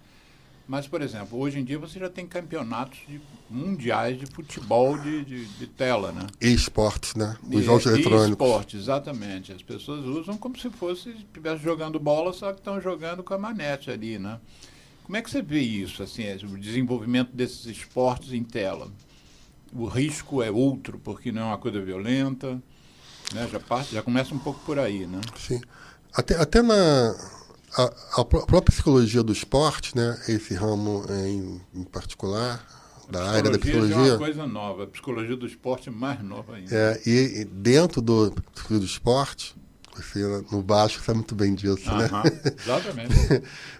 Mas, por exemplo, hoje em dia você já tem campeonatos mundiais de futebol de tela, né? E esportes, né? Os jogos eletrônicos. Esportes, exatamente. As pessoas usam como se estivesse jogando bola, só que estão jogando com a manete ali, né? Como é que você vê isso, assim, o desenvolvimento desses esportes em tela? O risco é outro, porque não é uma coisa violenta, né? Já começa um pouco por aí, né? Sim. Até a própria psicologia do esporte, né? Esse ramo em particular, da área da psicologia. É uma coisa nova, a psicologia do esporte é mais nova ainda. E dentro do esporte, você no baixo sabe muito bem disso, né? Exatamente.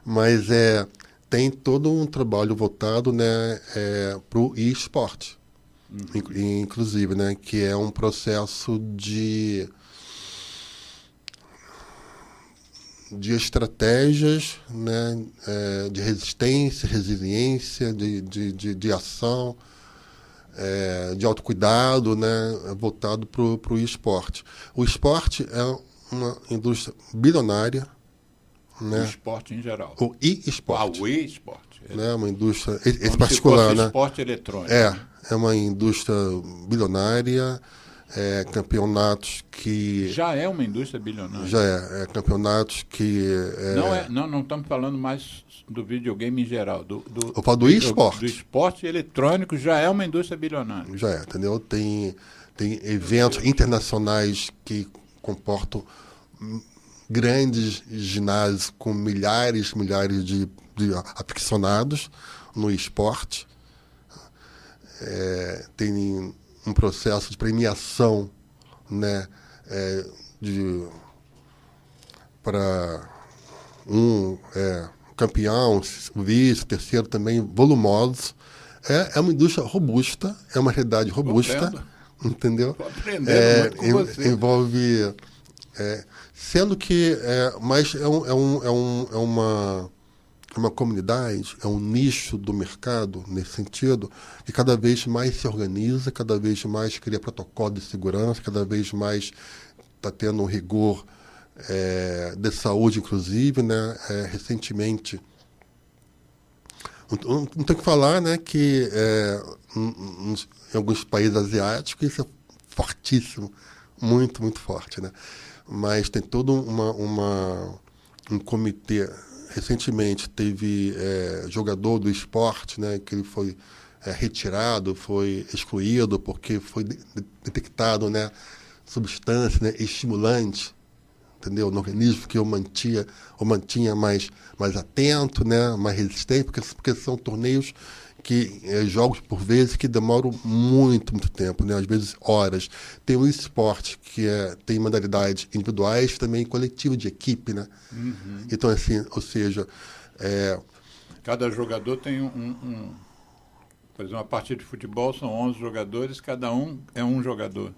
Mas tem todo um trabalho voltado, né, para o esporte, inclusive, né? Que é um processo de estratégias, né, de resistência, resiliência, de ação, de autocuidado, né, voltado para o esporte. O esporte é uma indústria bilionária. Né? O esporte em geral. O e-esporte. O e-esporte. Né? Uma indústria, esse como particular, se fosse né? Esporte eletrônico. É uma indústria bilionária. Campeonatos que... Já é uma indústria bilionária. Já campeonatos que... Não estamos falando mais do videogame em geral. Eu falo do esporte. Do esporte eletrônico já é uma indústria bilionária. Já entendeu? Tem eventos internacionais que comportam grandes ginásios com milhares de aficionados no esporte. Tem um processo de premiação, né, para campeão, o vice, o terceiro também, volumosos. É uma indústria robusta, é uma realidade robusta, entendeu? Estou aprendendo muito com você. Envolve... sendo que... mas é uma comunidade, é um nicho do mercado, nesse sentido, que cada vez mais se organiza, cada vez mais cria protocolo de segurança, cada vez mais está tendo um rigor de saúde, inclusive, né? Recentemente, não tem que falar, né, que em alguns países asiáticos isso é fortíssimo, muito, muito forte, né? Mas tem todo um comitê. Recentemente teve jogador do esporte, né, que ele foi retirado, foi excluído porque foi detectado, né, substância, né, estimulante, entendeu? No organismo que o mantinha mais atento, né, mais resistente, porque são torneios jogos por vezes que demoram muito tempo, né? Às vezes horas. Tem o esporte que tem modalidades individuais, também coletivo de equipe, né? Uhum. Então, assim, ou seja... Cada jogador tem por exemplo, uma partida de futebol são 11 jogadores, cada um é um jogador.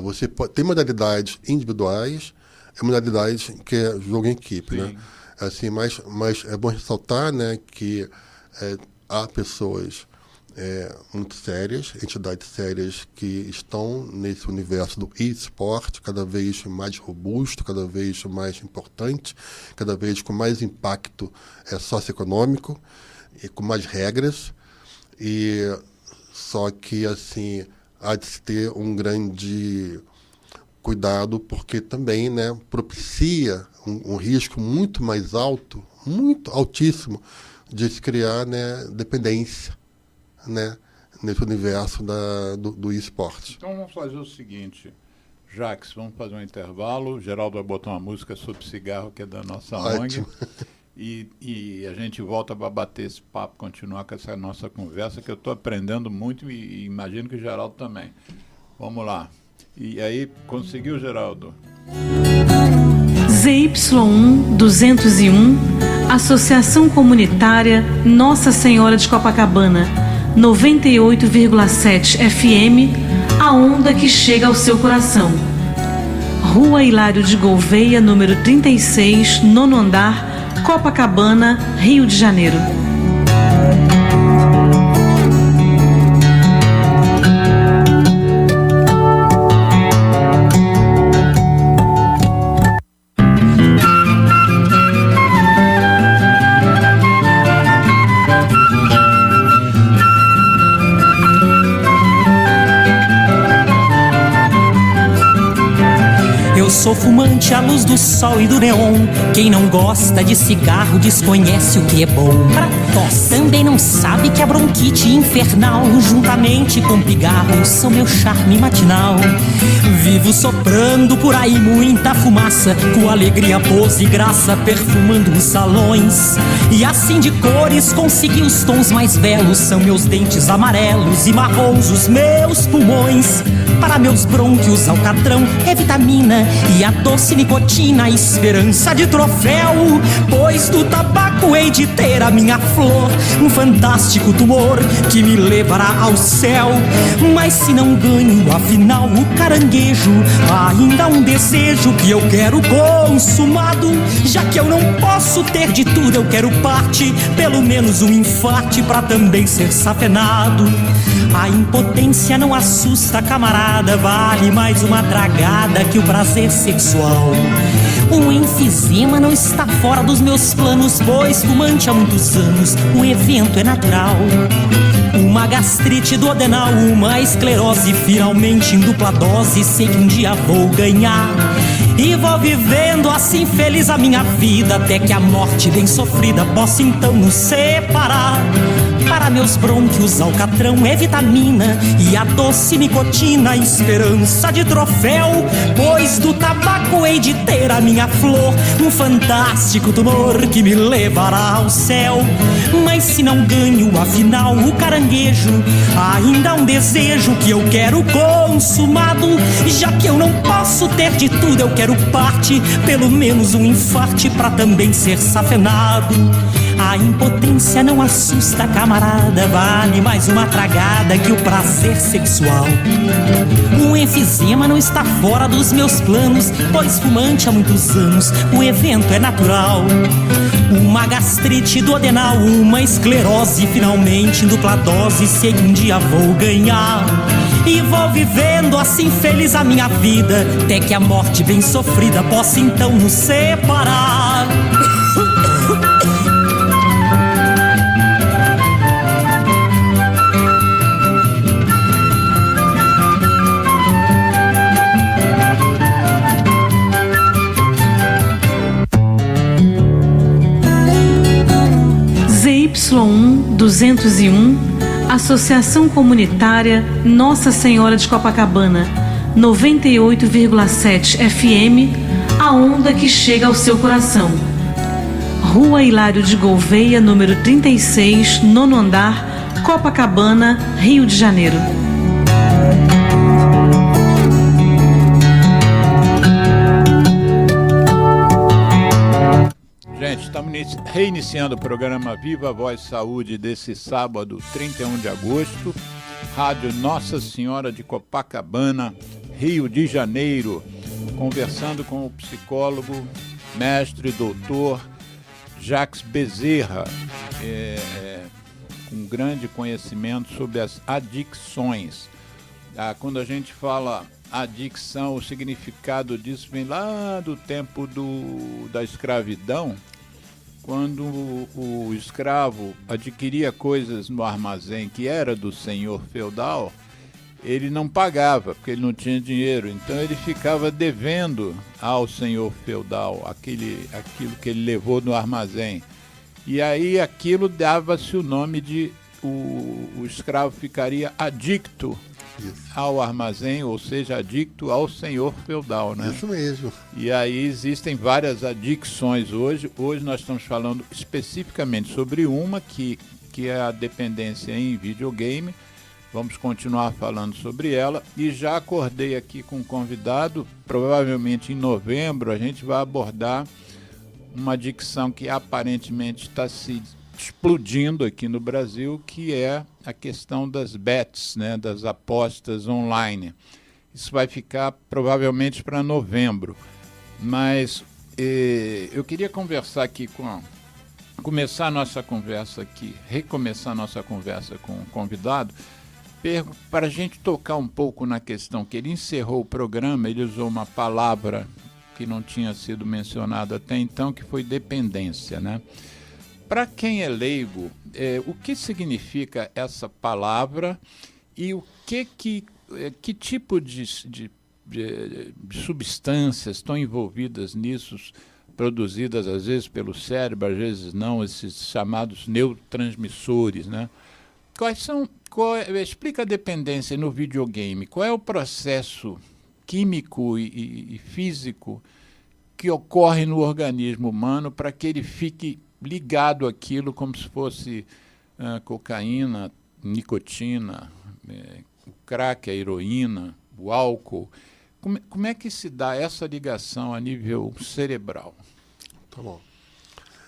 Você tem modalidades individuais e modalidades que é jogo em equipe, sim, né? Assim, mas é bom ressaltar, né, que há pessoas muito sérias, entidades sérias que estão nesse universo do e-sport, cada vez mais robusto, cada vez mais importante, cada vez com mais impacto socioeconômico e com mais regras. Só que, assim, há de se ter um grande cuidado, porque também, né, propicia um risco muito mais alto, muito altíssimo, de se criar, né, dependência, né, nesse universo do esporte. Então vamos fazer o seguinte, Jacques, vamos fazer um intervalo, o Geraldo vai botar uma música sobre cigarro, que é da nossa ONG, e a gente volta para bater esse papo, continuar com essa nossa conversa, que eu estou aprendendo muito e imagino que o Geraldo também. Vamos lá. E aí, conseguiu, Geraldo? ZY1 201, Associação Comunitária Nossa Senhora de Copacabana, 98,7 FM, a onda que chega ao seu coração. Rua Hilário de Gouveia, número 36, nono andar, Copacabana, Rio de Janeiro. Sou fumante à luz do sol e do neon. Quem não gosta de cigarro desconhece o que é bom. Pra tosse também não sabe que a bronquite infernal, juntamente com pigarro, são meu charme matinal. Vivo soprando por aí muita fumaça, com alegria, pose e graça, perfumando os salões. E assim de cores consegui os tons mais belos. São meus dentes amarelos e marrons os meus pulmões. Para meus brônquios, alcatrão é vitamina e a doce nicotina, a esperança de troféu. Pois do tabaco hei de ter a minha flor, um fantástico tumor que me levará ao céu. Mas se não ganho, afinal, o caranguejo, ainda há um desejo que eu quero consumado. Já que eu não posso ter de tudo, eu quero parte, pelo menos um infarte pra também ser safenado. A impotência não assusta, camarada, vale mais uma tragada que o prazer sexual. Um enfisema não está fora dos meus planos, pois fumante há muitos anos, o evento é natural. Uma gastrite duodenal, uma esclerose, finalmente em dupla dose, sei que um dia vou ganhar. E vou vivendo assim feliz a minha vida, até que a morte bem sofrida possa então nos separar. Para meus brônquios, alcatrão é vitamina e a doce nicotina, a esperança de troféu. Pois do tabaco hei de ter a minha flor, um fantástico tumor que me levará ao céu. Mas se não ganho, afinal, o caranguejo, ainda há um desejo que eu quero consumado. Já que eu não posso ter de tudo, eu quero parte, pelo menos um infarte pra também ser safenado. A impotência não assusta, camarada, vale mais uma tragada que o prazer sexual. Um enfisema não está fora dos meus planos, pois fumante há muitos anos, o evento é natural. Uma gastrite duodenal, uma esclerose, finalmente em dupla dose, sei que um dia vou ganhar. E vou vivendo assim feliz a minha vida, até que a morte bem sofrida possa então nos separar. ZY1 201, Associação Comunitária Nossa Senhora de Copacabana, 98,7 FM, a onda que chega ao seu coração. Rua Hilário de Gouveia, número 36, nono andar, Copacabana, Rio de Janeiro. Gente, estamos reiniciando o programa Viva Voz Saúde desse sábado, 31 de agosto. Rádio Nossa Senhora de Copacabana, Rio de Janeiro. Conversando com o psicólogo, mestre, doutor Jacques Bezerra, com grande conhecimento sobre as adicções. Quando a gente fala adicção, o significado disso vem lá do tempo da escravidão, quando o escravo adquiria coisas no armazém que era do senhor feudal, ele não pagava, porque ele não tinha dinheiro, então ele ficava devendo ao senhor feudal aquilo que ele levou no armazém. E aí aquilo dava-se o nome de o escravo ficaria adicto ao armazém, ou seja, adicto ao senhor feudal, né? Isso mesmo. E aí existem várias adicções hoje. Hoje nós estamos falando especificamente sobre uma que é a dependência em videogame, Vamos continuar falando sobre ela e já acordei aqui com um convidado, provavelmente em novembro a gente vai abordar uma adicção que aparentemente está se explodindo aqui no Brasil, que é a questão das bets, né, das apostas online. Isso vai ficar provavelmente para novembro, mas eu queria conversar aqui recomeçar a nossa conversa com o convidado, para a gente tocar um pouco na questão que ele encerrou o programa, ele usou uma palavra que não tinha sido mencionada até então, que foi dependência, né? Para quem é leigo, o que significa essa palavra e o que tipo de substâncias estão envolvidas nisso, produzidas às vezes pelo cérebro, às vezes não, esses chamados neurotransmissores, né? Explica a dependência no videogame. Qual é o processo químico e físico que ocorre no organismo humano para que ele fique ligado àquilo como se fosse cocaína, nicotina, o crack, a heroína, o álcool? Como é que se dá essa ligação a nível cerebral? Tá bom.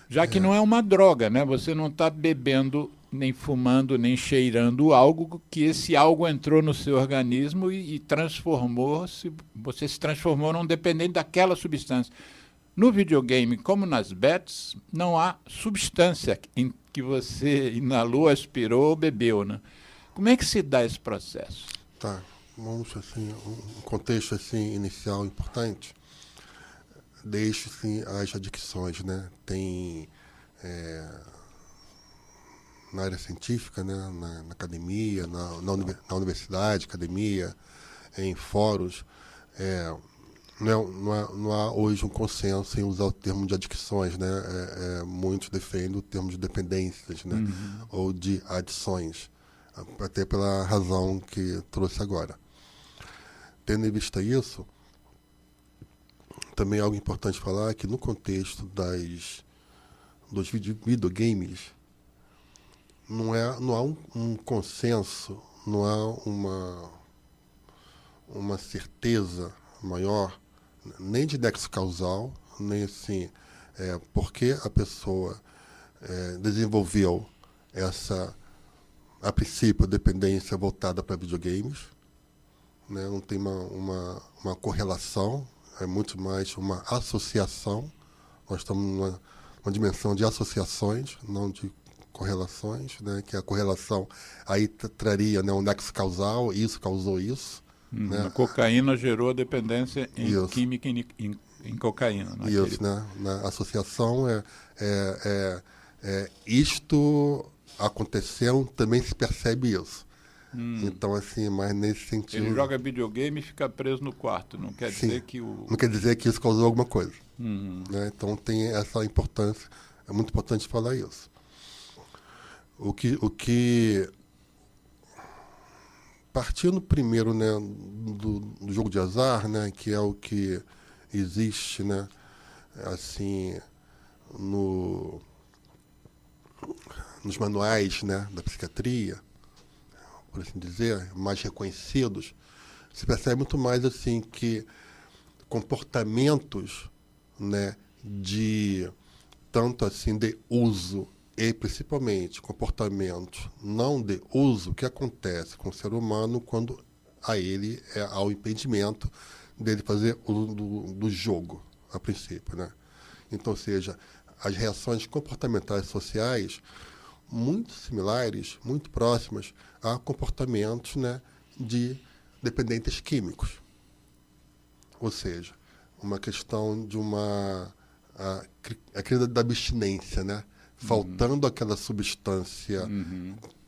Já que não é uma droga, né? Você não está bebendo, nem fumando, nem cheirando algo, que esse algo entrou no seu organismo e transformou-se, você se transformou num dependente daquela substância. No videogame, como nas bets, não há substância em que você inalou, aspirou ou bebeu, né? Como é que se dá esse processo? Tá, vamos assim, um contexto assim inicial importante. Deixo assim as adicções, né? Tem na área científica, né? Na academia, na universidade, academia, em fóruns, não há hoje um consenso em usar o termo de adicções, né? Muitos defendem o termo de dependências, né? Ou de adições, até pela razão que trouxe agora. Tendo em vista isso, também algo importante falar é que no contexto dos videogames não há um consenso, não há uma certeza maior, nem de nexo causal, nem assim, porque a pessoa desenvolveu essa, a princípio, dependência voltada para videogames, né? Não tem uma correlação, é muito mais uma associação. Nós estamos numa dimensão de associações, não de correlações, né? Que a correlação aí traria, né, um nexo causal, isso causou isso. Né? A cocaína gerou a dependência química em cocaína. Isso, né? Na associação isto aconteceu, também se percebe isso. Então, assim, mas nesse sentido... Ele joga videogame e fica preso no quarto, não quer dizer que Não quer dizer que isso causou alguma coisa. Né? Então tem essa importância, é muito importante falar isso. O que partindo primeiro, né, do jogo de azar, né, que é o que existe, né, assim, nos manuais, né, da psiquiatria, por assim dizer, mais reconhecidos, se percebe muito mais assim que comportamentos, né, de tanto assim de uso e principalmente comportamentos não de uso que acontece com o ser humano quando há o impedimento dele fazer uso do jogo, a princípio, né? Então, ou seja, as reações comportamentais sociais muito similares, muito próximas a comportamentos, né, de dependentes químicos. Ou seja, uma questão de a crise da abstinência, né? Faltando aquela substância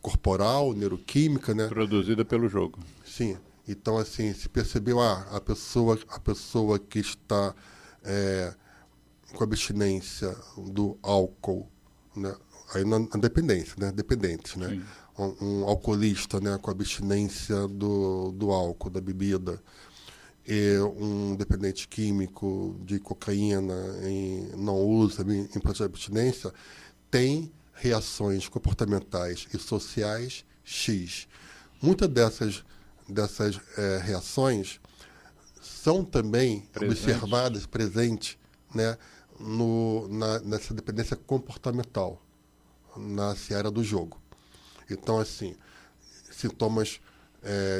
corporal, neuroquímica, né? Produzida pelo jogo. Sim. Então, assim, se percebeu, a pessoa que está com abstinência do álcool, né? Aí na dependência, né? Dependentes, né? Um alcoolista, né? Com abstinência do álcool, da bebida, e um dependente químico de cocaína não usa em processo de abstinência, tem reações comportamentais e sociais X. muitas dessas reações são também observadas, presentes, né, nessa dependência comportamental, na seara do jogo. Então, assim, sintomas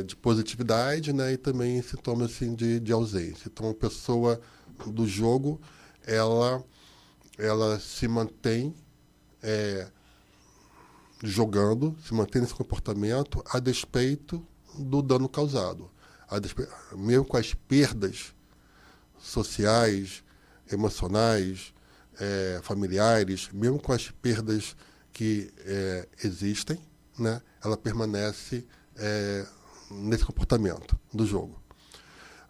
de positividade, né, e também sintomas assim, de ausência. Então, a pessoa do jogo, ela se mantém jogando, se mantém nesse comportamento a despeito do dano causado. Mesmo com as perdas sociais, emocionais, familiares, mesmo com as perdas que existem, né, ela permanece nesse comportamento do jogo.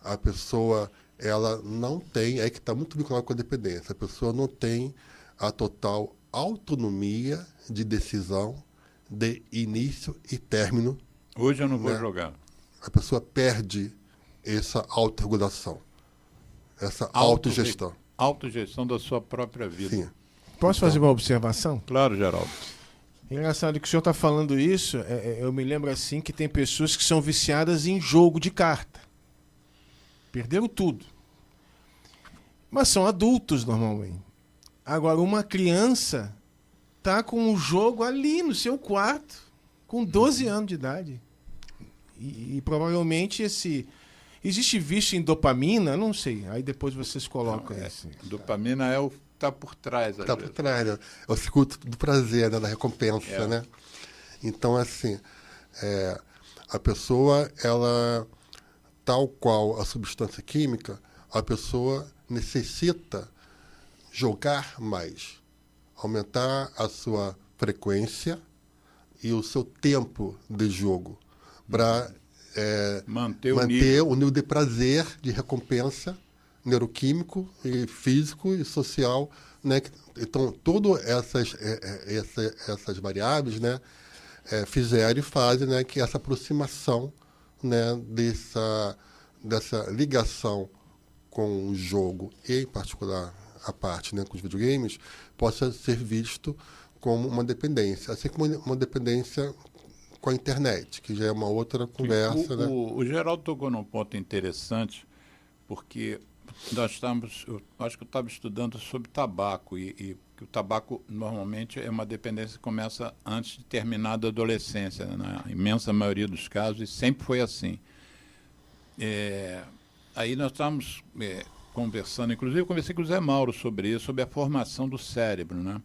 A pessoa, ela não tem, que está muito vinculado com a dependência, a pessoa não tem a total autonomia de decisão de início e término. Hoje eu não vou jogar. A pessoa perde essa autorregulação, essa autogestão. Autogestão da sua própria vida. Sim. Posso fazer uma observação? Claro, Geraldo. Engraçado que o senhor está falando isso, eu me lembro assim que tem pessoas que são viciadas em jogo de carta. Perderam tudo. Mas são adultos normalmente. Agora, uma criança está com o jogo ali no seu quarto, com 12 anos de idade. E provavelmente existe vício em dopamina? Não sei. Aí depois vocês colocam isso. Dopamina é o que está por trás. Está por trás, né? É o circuito do prazer, né? Da recompensa, né? Então, assim, a pessoa, ela, tal qual a substância química, a pessoa necessita jogar mais, aumentar a sua frequência e o seu tempo de jogo, para manter o nível de prazer, de recompensa neuroquímico e físico e social, né? Então, todas essas variáveis, né, fizeram e fazem, né, que essa aproximação, né, dessa ligação com o jogo e, em particular, a parte, né, com os videogames, possa ser visto como uma dependência, assim como uma dependência com a internet, que já é uma outra conversa. Né? O Geraldo tocou num ponto interessante, porque eu acho que eu estava estudando sobre tabaco, e o tabaco normalmente é uma dependência que começa antes de terminar a adolescência, né? Na imensa maioria dos casos, e sempre foi assim. Aí nós estávamos conversando, inclusive eu conversei com o Zé Mauro sobre isso, sobre a formação do cérebro, né?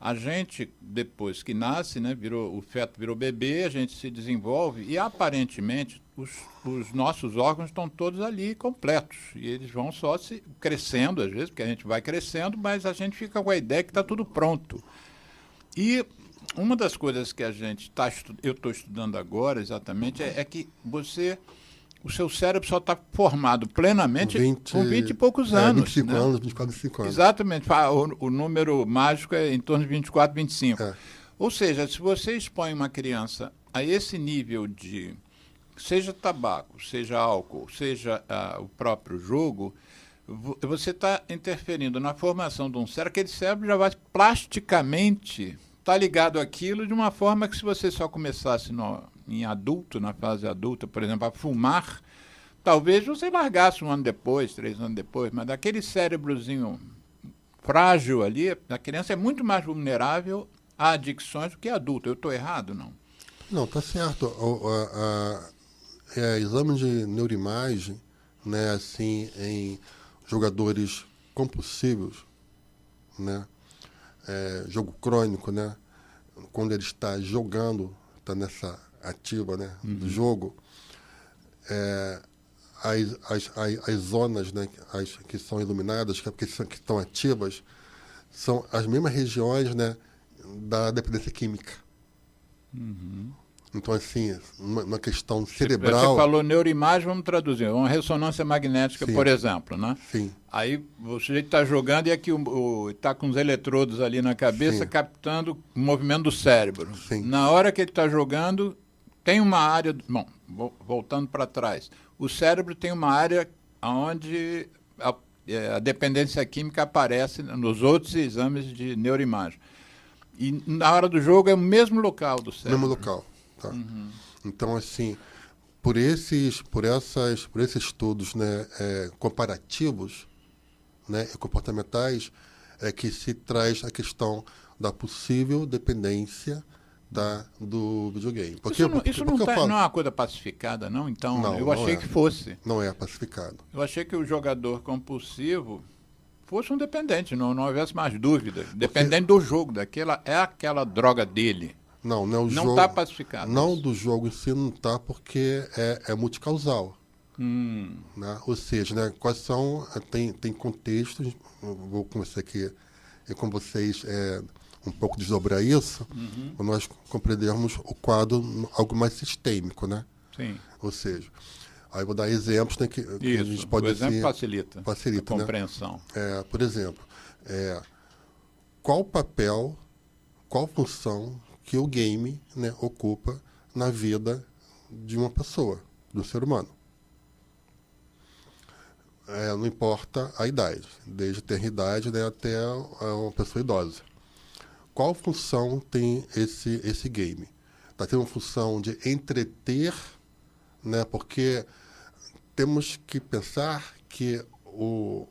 A gente, depois que nasce, né, o feto virou bebê, a gente se desenvolve e, aparentemente, os nossos órgãos estão todos ali completos. E eles vão só se crescendo, às vezes, porque a gente vai crescendo, mas a gente fica com a ideia que está tudo pronto. E uma das coisas que eu estou estudando agora, exatamente, é que o seu cérebro só está formado plenamente com 20 e poucos anos. 25 né? anos, 24, 25 anos. Exatamente. O número mágico é em torno de 24, 25. Ou seja, se você expõe uma criança a esse nível de, seja tabaco, seja álcool, seja o próprio jogo, você está interferindo na formação de um cérebro, aquele cérebro já vai plasticamente estar ligado àquilo de uma forma que, se você só começasse em adulto, na fase adulta, por exemplo, a fumar, talvez você largasse 1 ano depois, 3 anos depois, mas daquele cérebrozinho frágil ali, a criança é muito mais vulnerável a adicções do que adulto. Eu estou errado, não? Não, está certo. Exame de neuroimagem, né, assim, em jogadores compulsivos, né, jogo crônico, né, quando ele está jogando, está nessa ativa, né, do jogo, as zonas, né, que são iluminadas, que estão ativas, são as mesmas regiões, né, da dependência química. Então, assim, uma questão cerebral... Você falou neuroimagem, vamos traduzir. Uma ressonância magnética, Sim. por exemplo, né? Sim. Aí o sujeito está jogando e aqui está com os eletrodos ali na cabeça, Sim. captando o movimento do cérebro. Sim. Na hora que ele está jogando, tem uma área... Bom, voltando para trás. O cérebro tem uma área onde a dependência química aparece nos outros exames de neuroimagem. E na hora do jogo é o mesmo local do cérebro. Mesmo local. Tá. Então, assim, por esses estudos, né, comparativos, né, e comportamentais, é que se traz a questão da possível dependência do videogame. Isso não é uma coisa pacificada, não? Então, Não, eu não achei é. que fosse. Não é pacificado. Eu achei que o jogador compulsivo fosse um dependente, não houvesse mais dúvida. Dependente do jogo, aquela droga dele. Não é o jogo. Não está pacificado. Não isso. do jogo em si, não está, porque é multicausal. Né? Ou seja, né, quais são. Tem contextos. Eu vou começar aqui com vocês um pouco desdobrar isso, para nós compreendermos o quadro algo mais sistêmico, né? Sim. Ou seja, aí vou dar exemplos, né, que a gente pode o exemplo dizer, facilita a compreensão. Né? Por exemplo, qual papel, qual função que o game, né, ocupa na vida de uma pessoa, do ser humano? Não importa a idade, desde ter idade, né, até uma pessoa idosa. Qual função tem esse game? Está tendo uma função de entreter, né, porque temos que pensar que o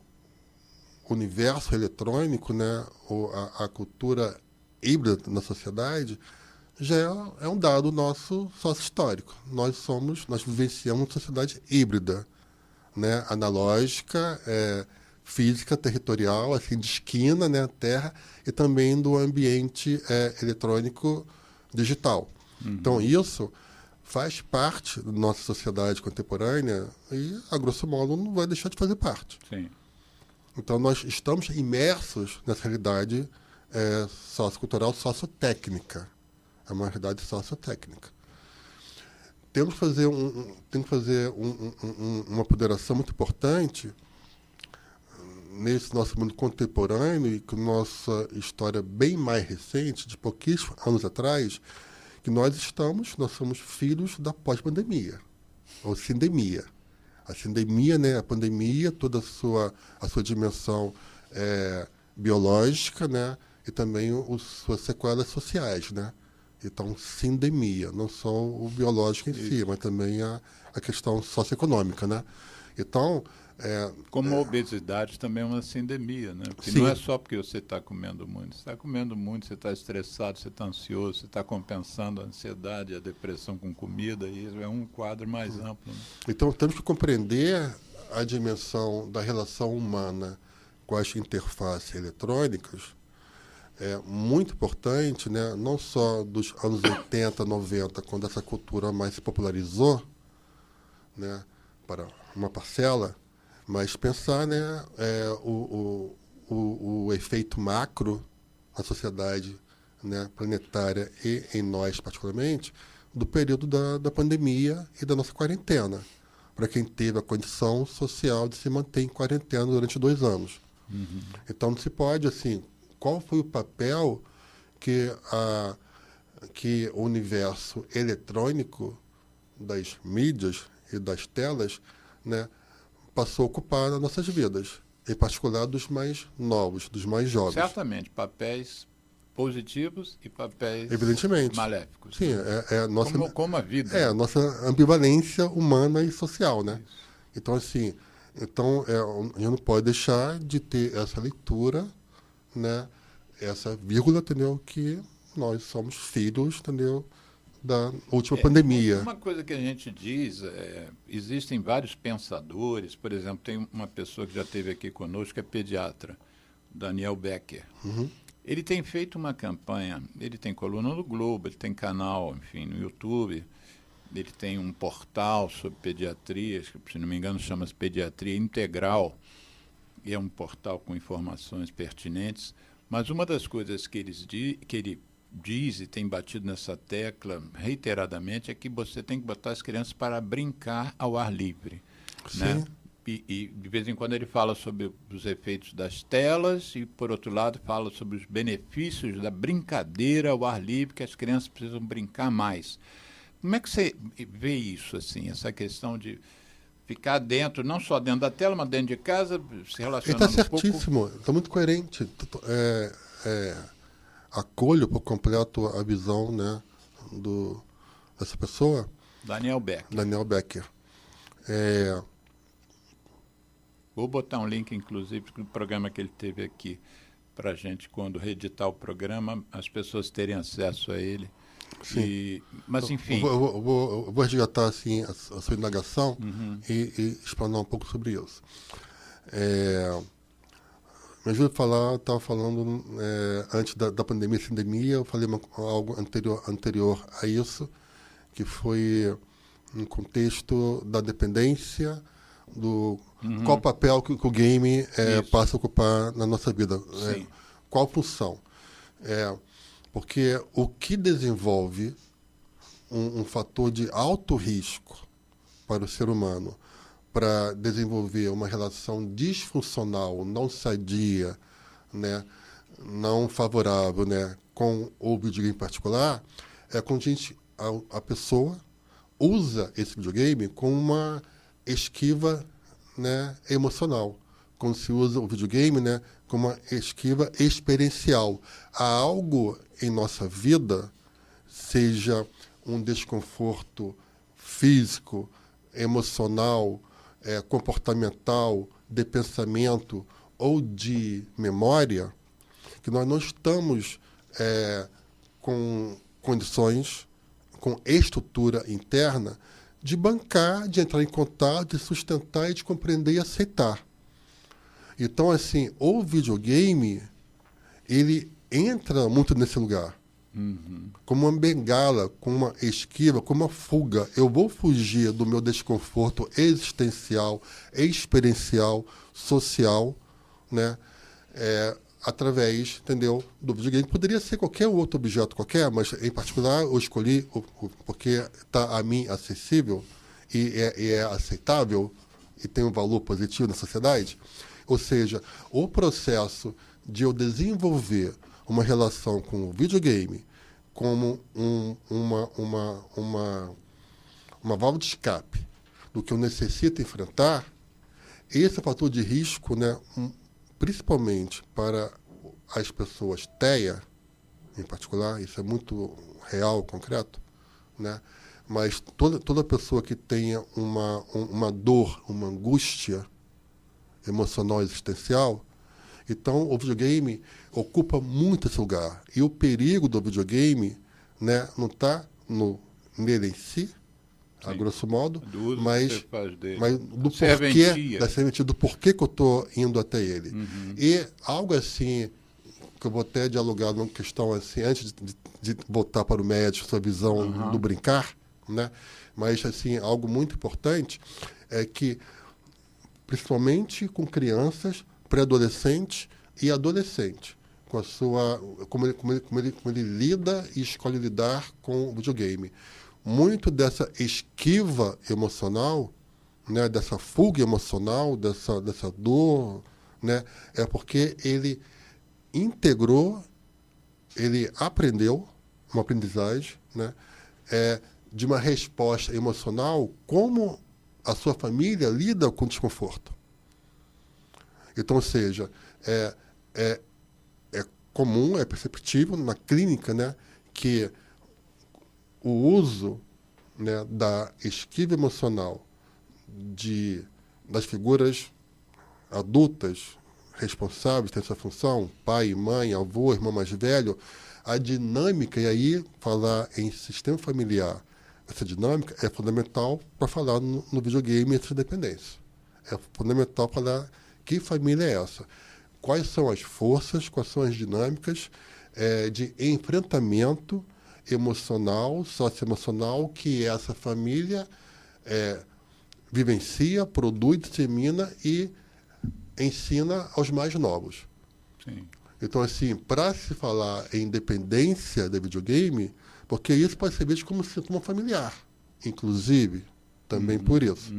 universo eletrônico, né, a cultura híbrida na sociedade, já é um dado nosso sócio-histórico. Nós vivenciamos uma sociedade híbrida, né, analógica, física, territorial, assim, de esquina, né, terra, e também do ambiente eletrônico digital. Então, isso faz parte da nossa sociedade contemporânea e, a grosso modo, não vai deixar de fazer parte. Sim. Então, nós estamos imersos nessa realidade sociocultural, sociotécnica. É uma realidade sociotécnica. Temos que fazer uma ponderação muito importante nesse nosso mundo contemporâneo e com nossa história bem mais recente, de pouquíssimos anos atrás, que nós somos filhos da pós-pandemia, ou sindemia. A sindemia, né, a pandemia, toda a sua dimensão biológica, né, e também suas sequelas sociais, né? Então, sindemia, não só o biológico em si, mas também a questão socioeconômica, né? Então, como a obesidade também é uma sindemia, né? Porque sim. não é só porque você está comendo muito. Você está comendo muito, você está estressado, você está ansioso, você está compensando a ansiedade, a depressão com comida, e isso é um quadro mais amplo. Né? Então, temos que compreender a dimensão da relação humana com as interfaces eletrônicas. É muito importante, né? Não só dos anos 80, 90, quando essa cultura mais se popularizou, né, para uma parcela, mas pensar, né, o efeito macro na sociedade, né, planetária e em nós particularmente, do período da pandemia e da nossa quarentena, para quem teve a condição social de se manter em quarentena durante 2 anos. Então não se pode, assim, qual foi o papel que o universo eletrônico das mídias e das telas, né, passou a ocupar nas nossas vidas, em particular dos mais novos, dos mais jovens. Certamente, papéis positivos e papéis Evidentemente. maléficos. Sim, né? Como a vida. É a nossa ambivalência humana e social, né? Isso. Então, assim, a gente não pode deixar de ter essa leitura, né, essa vírgula, entendeu, que nós somos filhos, entendeu, da última pandemia. Uma coisa que a gente diz, existem vários pensadores, por exemplo, tem uma pessoa que já esteve aqui conosco, que é pediatra, Daniel Becker. Ele tem feito uma campanha, ele tem coluna no Globo, ele tem canal, enfim, no YouTube, ele tem um portal sobre pediatria, que, se não me engano, chama-se Pediatria Integral, e é um portal com informações pertinentes. Mas uma das coisas que ele diz e tem batido nessa tecla reiteradamente é que você tem que botar as crianças para brincar ao ar livre. Né? E de vez em quando ele fala sobre os efeitos das telas e, por outro lado, fala sobre os benefícios da brincadeira ao ar livre, que as crianças precisam brincar mais. Como é que você vê isso, assim, essa questão de ficar dentro, não só dentro da tela, mas dentro de casa, se relacionando Ele está certíssimo, está muito coerente. Acolho por completo a visão, né, dessa pessoa. Daniel Becker. Daniel Becker. Vou botar um link, inclusive, no programa que ele teve aqui, para a gente, quando reeditar o programa, as pessoas terem acesso a ele. Mas, enfim... Eu vou resgatar assim, a sua indagação e explanar um pouco sobre isso. Me ajuda a falar, estava falando antes da pandemia, sindemia, eu falei algo anterior a isso, que foi no contexto da dependência, qual papel que o game passa a ocupar na nossa vida, qual função. Porque o que desenvolve um fator de alto risco para o ser humano, para desenvolver uma relação disfuncional, não sadia, né, não favorável, né, com o videogame em particular, é quando a pessoa usa esse videogame como uma esquiva, né, emocional. Quando se usa o videogame, né, como uma esquiva experiencial. Há algo em nossa vida, seja um desconforto físico, emocional, comportamental, de pensamento ou de memória, que nós não estamos com condições, com estrutura interna, de bancar, de entrar em contato, de sustentar e de compreender e aceitar. Então, assim, o videogame, ele entra muito nesse lugar. Como uma bengala, como uma esquiva, como uma fuga. Eu vou fugir do meu desconforto existencial, experiencial, social, né? Através, entendeu, do videogame. Poderia ser qualquer outro objeto qualquer, mas em particular eu escolhi porque está a mim acessível e é aceitável e tem um valor positivo na sociedade. Ou seja, o processo de eu desenvolver uma relação com o videogame como uma válvula de escape do que eu necessito enfrentar, esse fator de risco, né, principalmente para as pessoas TEA, em particular, isso é muito real, concreto, né? Mas toda pessoa que tenha uma dor, uma angústia emocional existencial, então o videogame ocupa muito esse lugar. E o perigo do videogame, né, não está nele em si, a grosso modo, mas do porquê, da serventia, do porquê que eu estou indo até ele. E algo assim, que eu vou até dialogar numa questão assim, antes de voltar para o médico, sua visão do brincar, né? Mas assim, algo muito importante é que, principalmente com crianças, pré-adolescentes e adolescentes, com a sua, como ele lida e escolhe lidar com o videogame. Muito dessa esquiva emocional, né, dessa fuga emocional, dessa dor, né, é porque ele integrou, ele aprendeu uma aprendizagem, né, de uma resposta emocional, como a sua família lida com o desconforto. Então, ou seja, é comum, é perceptível na clínica, né, que o uso, né, da esquiva emocional das figuras adultas responsáveis, têm essa função, pai, mãe, avô, irmão mais velho, a dinâmica, e aí falar em sistema familiar, essa dinâmica é fundamental para falar no videogame essa dependência. É fundamental falar que família é essa. Quais são as forças, quais são as dinâmicas de enfrentamento emocional, socioemocional que essa família vivencia, produz, dissemina e ensina aos mais novos. Sim. Então, assim, para se falar em dependência de videogame, porque isso pode ser visto como sintoma familiar, inclusive, também por isso.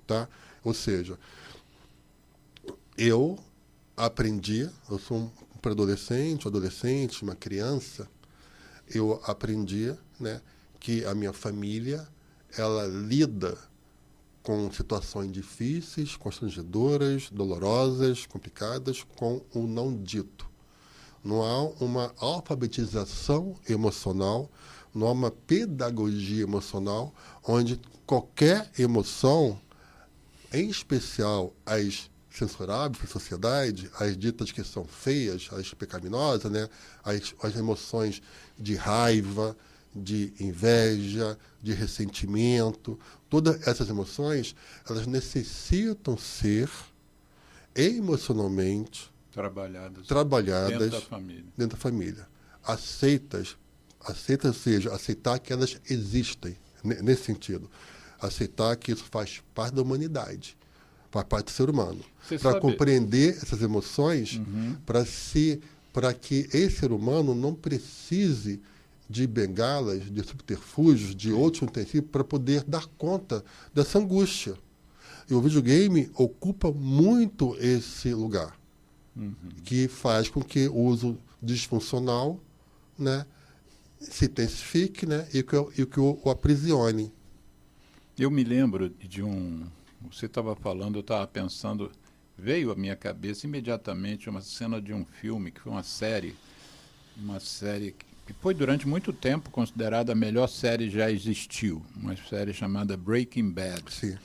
Tá? Ou seja, eu aprendi, eu sou um pré-adolescente, adolescente, uma criança, eu aprendi, né, que a minha família, ela lida com situações difíceis, constrangedoras, dolorosas, complicadas, com o não dito. Não há uma alfabetização emocional, não há uma pedagogia emocional onde qualquer emoção, em especial as censuráveis da sociedade, as ditas que são feias, as pecaminosas, né? As emoções de raiva, de inveja, de ressentimento, todas essas emoções, elas necessitam ser emocionalmente trabalhadas dentro da família. Aceitas, ou seja, aceitar que elas existem, nesse sentido. Aceitar que isso faz parte da humanidade, faz parte do ser humano. Para compreender essas emoções, para que esse ser humano não precise de bengalas, de subterfúgios, de outros utensílios para poder dar conta dessa angústia. E o videogame ocupa muito esse lugar, que faz com que o uso disfuncional, né, se intensifique, né, e que o aprisione. Eu me lembro de você estava falando, eu estava pensando, veio à minha cabeça imediatamente uma cena de um filme, que foi uma série que foi durante muito tempo considerada a melhor série que já existiu, uma série chamada Breaking Bad. Sim.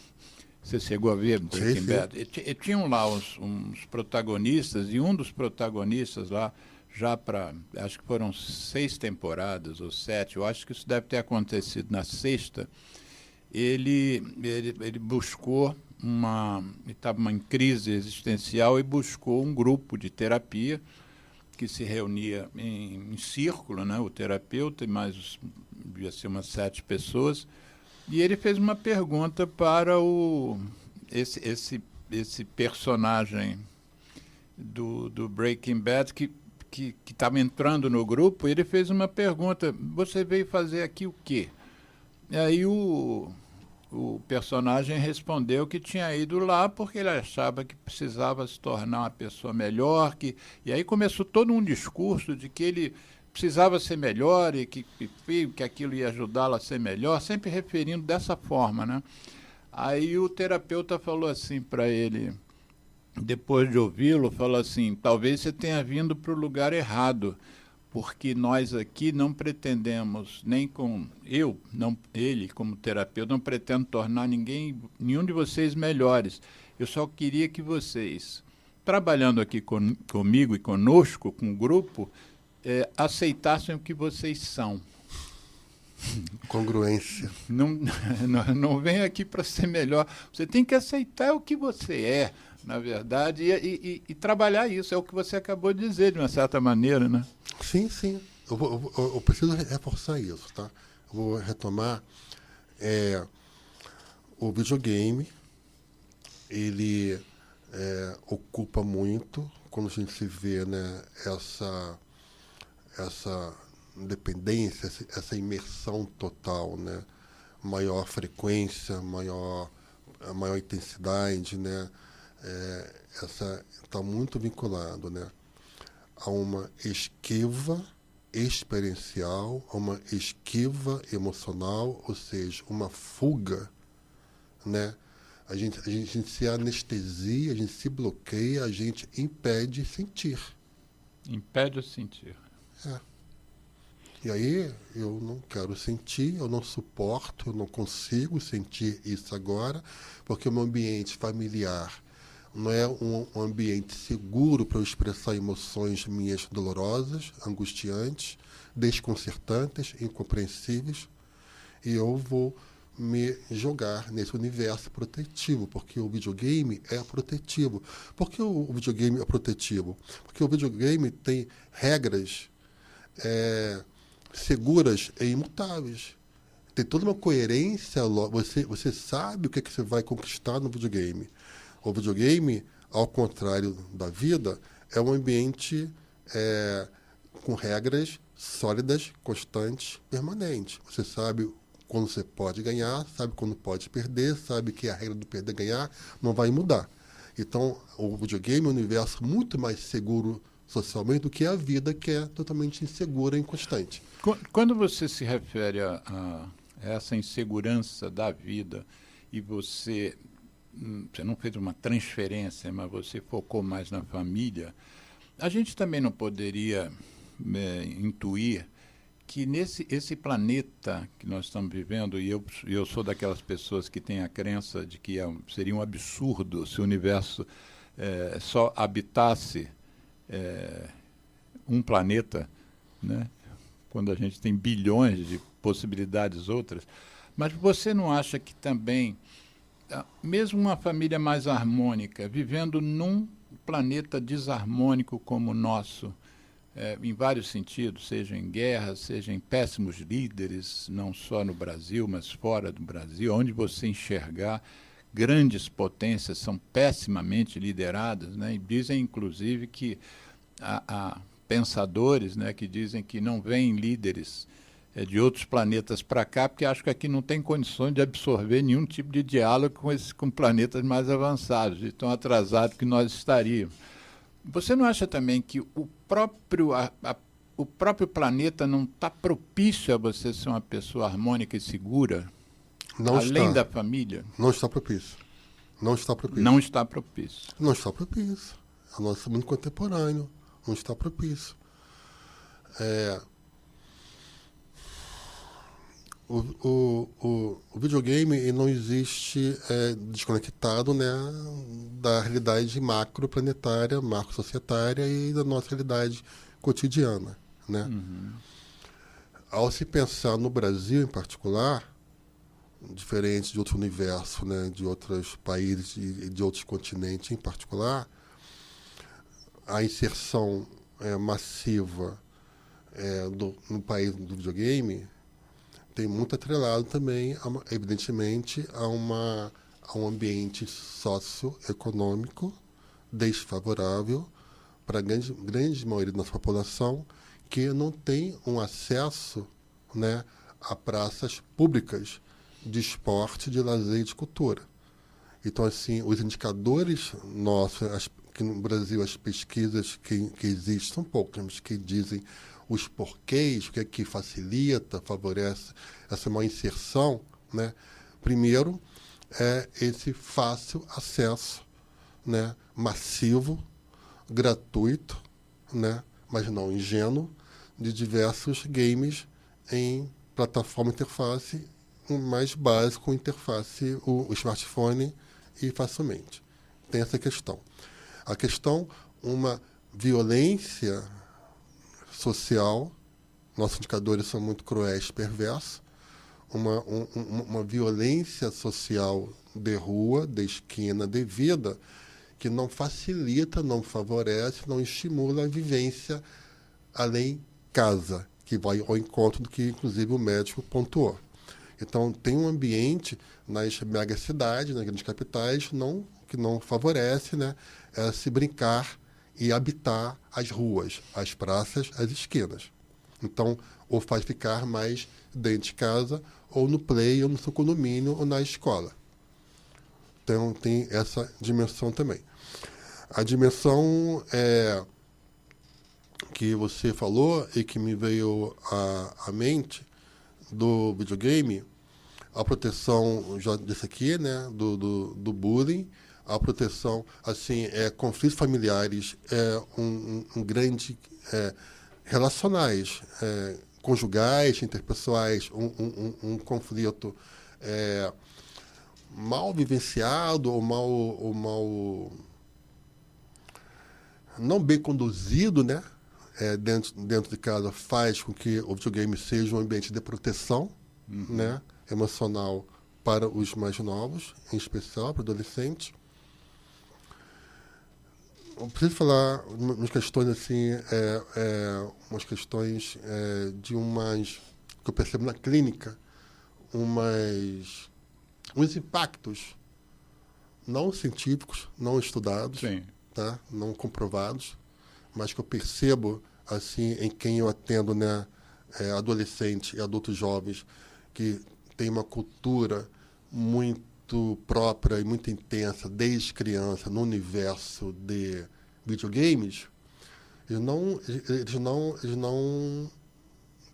Você chegou a ver Breaking Sim. Bad? E tinham lá uns protagonistas, e um dos protagonistas lá, já para, acho que foram 6 temporadas ou 7, eu acho que isso deve ter acontecido na 6ª, ele buscou ele estava em crise existencial e buscou um grupo de terapia que se reunia em círculo, né, o terapeuta e mais, devia ser umas 7 pessoas, e ele fez uma pergunta para esse personagem do Breaking Bad que estava entrando no grupo. Ele fez uma pergunta: você veio fazer aqui o quê? E aí o personagem respondeu que tinha ido lá porque ele achava que precisava se tornar uma pessoa melhor, e aí começou todo um discurso de que ele precisava ser melhor e que aquilo ia ajudá-lo a ser melhor, sempre referindo dessa forma, né? Aí o terapeuta falou assim para ele, depois de ouvi-lo, falou assim: talvez você tenha vindo para o lugar errado, porque nós aqui não pretendemos, ele como terapeuta, não pretendo tornar nenhum de vocês melhores. Eu só queria que vocês, trabalhando aqui comigo e conosco, com o grupo, aceitassem o que vocês são. Congruência. Não vem aqui para ser melhor. Você tem que aceitar o que você é, na verdade, e trabalhar isso. É o que você acabou de dizer, de uma certa maneira, né? Sim, sim. Eu preciso reforçar isso, tá? Eu vou retomar. O videogame, ele ocupa muito, quando a gente se vê, né, essa dependência, essa imersão total, né? Maior frequência, maior intensidade, né? Está muito vinculado, né, a uma esquiva experiencial, a uma esquiva emocional, ou seja, uma fuga, né? A gente se anestesia, a gente se bloqueia, a gente impede sentir. Impede o sentir. E aí eu não quero sentir, eu não suporto, eu não consigo sentir isso agora, porque o meu ambiente familiar não é um ambiente seguro para eu expressar emoções minhas dolorosas, angustiantes, desconcertantes, incompreensíveis, e eu vou me jogar nesse universo protetivo, porque o videogame é protetivo. Por que o videogame é protetivo? Porque o videogame tem regras seguras e imutáveis. Tem toda uma coerência, você sabe o que você vai conquistar no videogame. O videogame, ao contrário da vida, é um ambiente com regras sólidas, constantes, permanentes. Você sabe quando você pode ganhar, sabe quando pode perder, sabe que a regra do perder e ganhar não vai mudar. Então, o videogame é um universo muito mais seguro socialmente do que a vida, que é totalmente insegura e inconstante. Quando você se refere a essa insegurança da vida e você não fez uma transferência, mas você focou mais na família, a gente também não poderia intuir que esse planeta que nós estamos vivendo, e eu sou daquelas pessoas que têm a crença de que seria um absurdo se o universo só habitasse um planeta, né? Quando a gente tem bilhões de possibilidades outras. Mas você não acha que também, mesmo uma família mais harmônica, vivendo num planeta desarmônico como o nosso, em vários sentidos, seja em guerra, seja em péssimos líderes, não só no Brasil, mas fora do Brasil, onde você enxergar, grandes potências são pessimamente lideradas, né? E dizem, inclusive, que há pensadores, né, que dizem que não vêm líderes de outros planetas para cá, porque acham que aqui não tem condições de absorver nenhum tipo de diálogo com planetas mais avançados, e tão atrasados que nós estaríamos. Você não acha também que o próprio planeta não está propício a você ser uma pessoa harmônica e segura? Não além está. da família? Não está propício. Não está propício. Não está propício. Não está propício. O nosso mundo contemporâneo não está propício. O videogame ele não existe desconectado, né, da realidade macroplanetária, macro-societária e da nossa realidade cotidiana, né? Uhum. Ao se pensar no Brasil em particular, diferente de outro universo, né, de outros países e de outros continentes em particular, a inserção massiva no país do videogame tem muito atrelado também, evidentemente, a um ambiente socioeconômico desfavorável para a grande maioria da nossa população, que não tem um acesso, né, a praças públicas de esporte, de lazer e de cultura. Então, assim, os indicadores nossos, que no Brasil as pesquisas que existem são poucas, que dizem os porquês, o que é que facilita, favorece essa maior inserção, né? Primeiro, é esse fácil acesso, né, massivo, gratuito, né, mas não ingênuo, de diversos games em plataforma interface, o mais básico, interface, o smartphone e facilmente. Tem essa questão. A questão, uma violência social, nossos indicadores são muito cruéis, perversos, uma violência social de rua, de esquina, de vida, que não facilita, não favorece, não estimula a vivência além casa, que vai ao encontro do que, inclusive, o médico pontuou. Então, tem um ambiente nas megacidades, nas grandes capitais, que não favorece, né, se brincar e habitar as ruas, as praças, as esquinas. Então, ou faz ficar mais dentro de casa, ou no play, ou no seu condomínio, ou na escola. Então, tem essa dimensão também. A dimensão que você falou e que me veio à mente do videogame, a proteção, já disse aqui, né, do bullying, a proteção, assim, conflitos familiares, um grande, relacionais, conjugais, interpessoais, um conflito mal vivenciado ou mal não bem conduzido, né, dentro de casa, faz com que o videogame seja um ambiente de proteção, né, emocional para os mais novos, em especial para adolescentes. Eu preciso falar umas questões assim, umas questões de que eu percebo na clínica, uns impactos não científicos, não estudados, Sim. tá? Não comprovados, mas que eu percebo assim em quem eu atendo, né, adolescentes e adultos jovens que tem uma cultura muito própria e muito intensa desde criança no universo de videogames. Eles não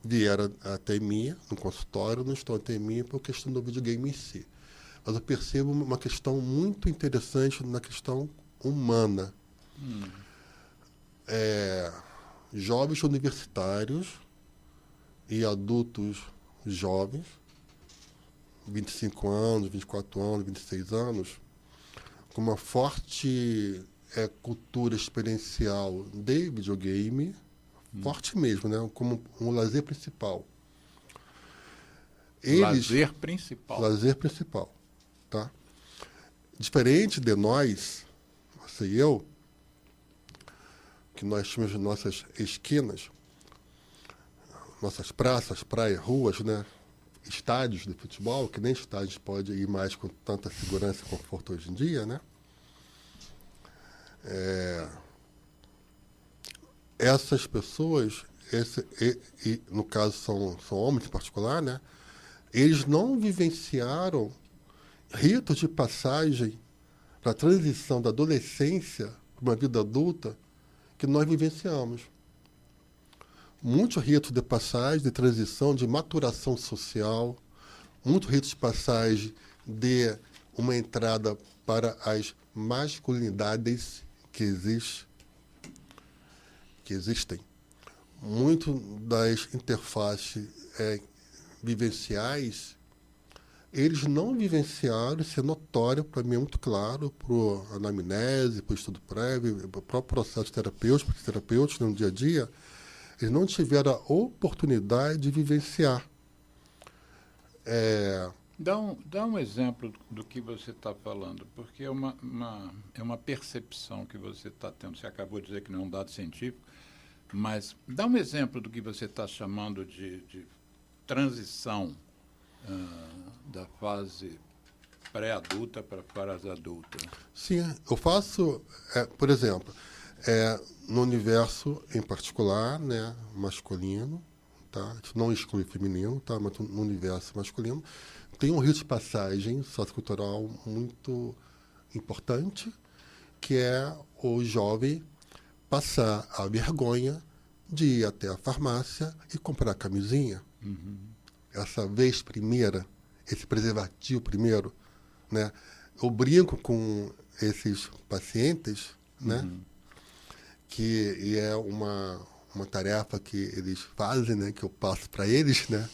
vieram até mim no consultório, não estão até mim por questão do videogame em si. Mas eu percebo uma questão muito interessante na questão humana. Jovens universitários e adultos jovens, 25 anos, 24 anos, 26 anos, com uma forte cultura experiencial de videogame, forte mesmo, né? Como um lazer principal. Lazer principal. Lazer principal, tá? Diferente de nós, você e eu, que nós tínhamos nossas esquinas, nossas praças, praias, ruas, né? Estádios de futebol, que nem estádios pode ir mais com tanta segurança e conforto hoje em dia, né? Essas pessoas, no caso são homens em particular, né? Eles não vivenciaram ritos de passagem para a transição da adolescência para uma vida adulta que nós vivenciamos. Muitos ritos de passagem, de transição, de maturação social, muitos ritos de passagem de uma entrada para as masculinidades que existem. Muito das interfaces vivenciais, eles não vivenciaram, isso é notório, para mim é muito claro, para a anamnese, para o estudo prévio, para o próprio processo terapêutico, para os terapeutas no dia a dia, eles não tiveram a oportunidade de vivenciar. Dá um exemplo do que você está falando, porque é uma percepção que você está tendo. Você acabou de dizer que não é um dado científico, mas dá um exemplo do que você está chamando de transição da fase pré-adulta para a fase adulta. Sim, eu faço, por exemplo, no universo em particular, né, masculino, tá? Isso não exclui feminino, tá? Mas no universo masculino, tem um rito de passagem sociocultural muito importante, que é o jovem passar a vergonha de ir até a farmácia e comprar a camisinha. Uhum. Essa vez primeira, esse preservativo primeiro, né? Eu brinco com esses pacientes, né? Que é uma tarefa que eles fazem, né? Que eu passo para eles, né?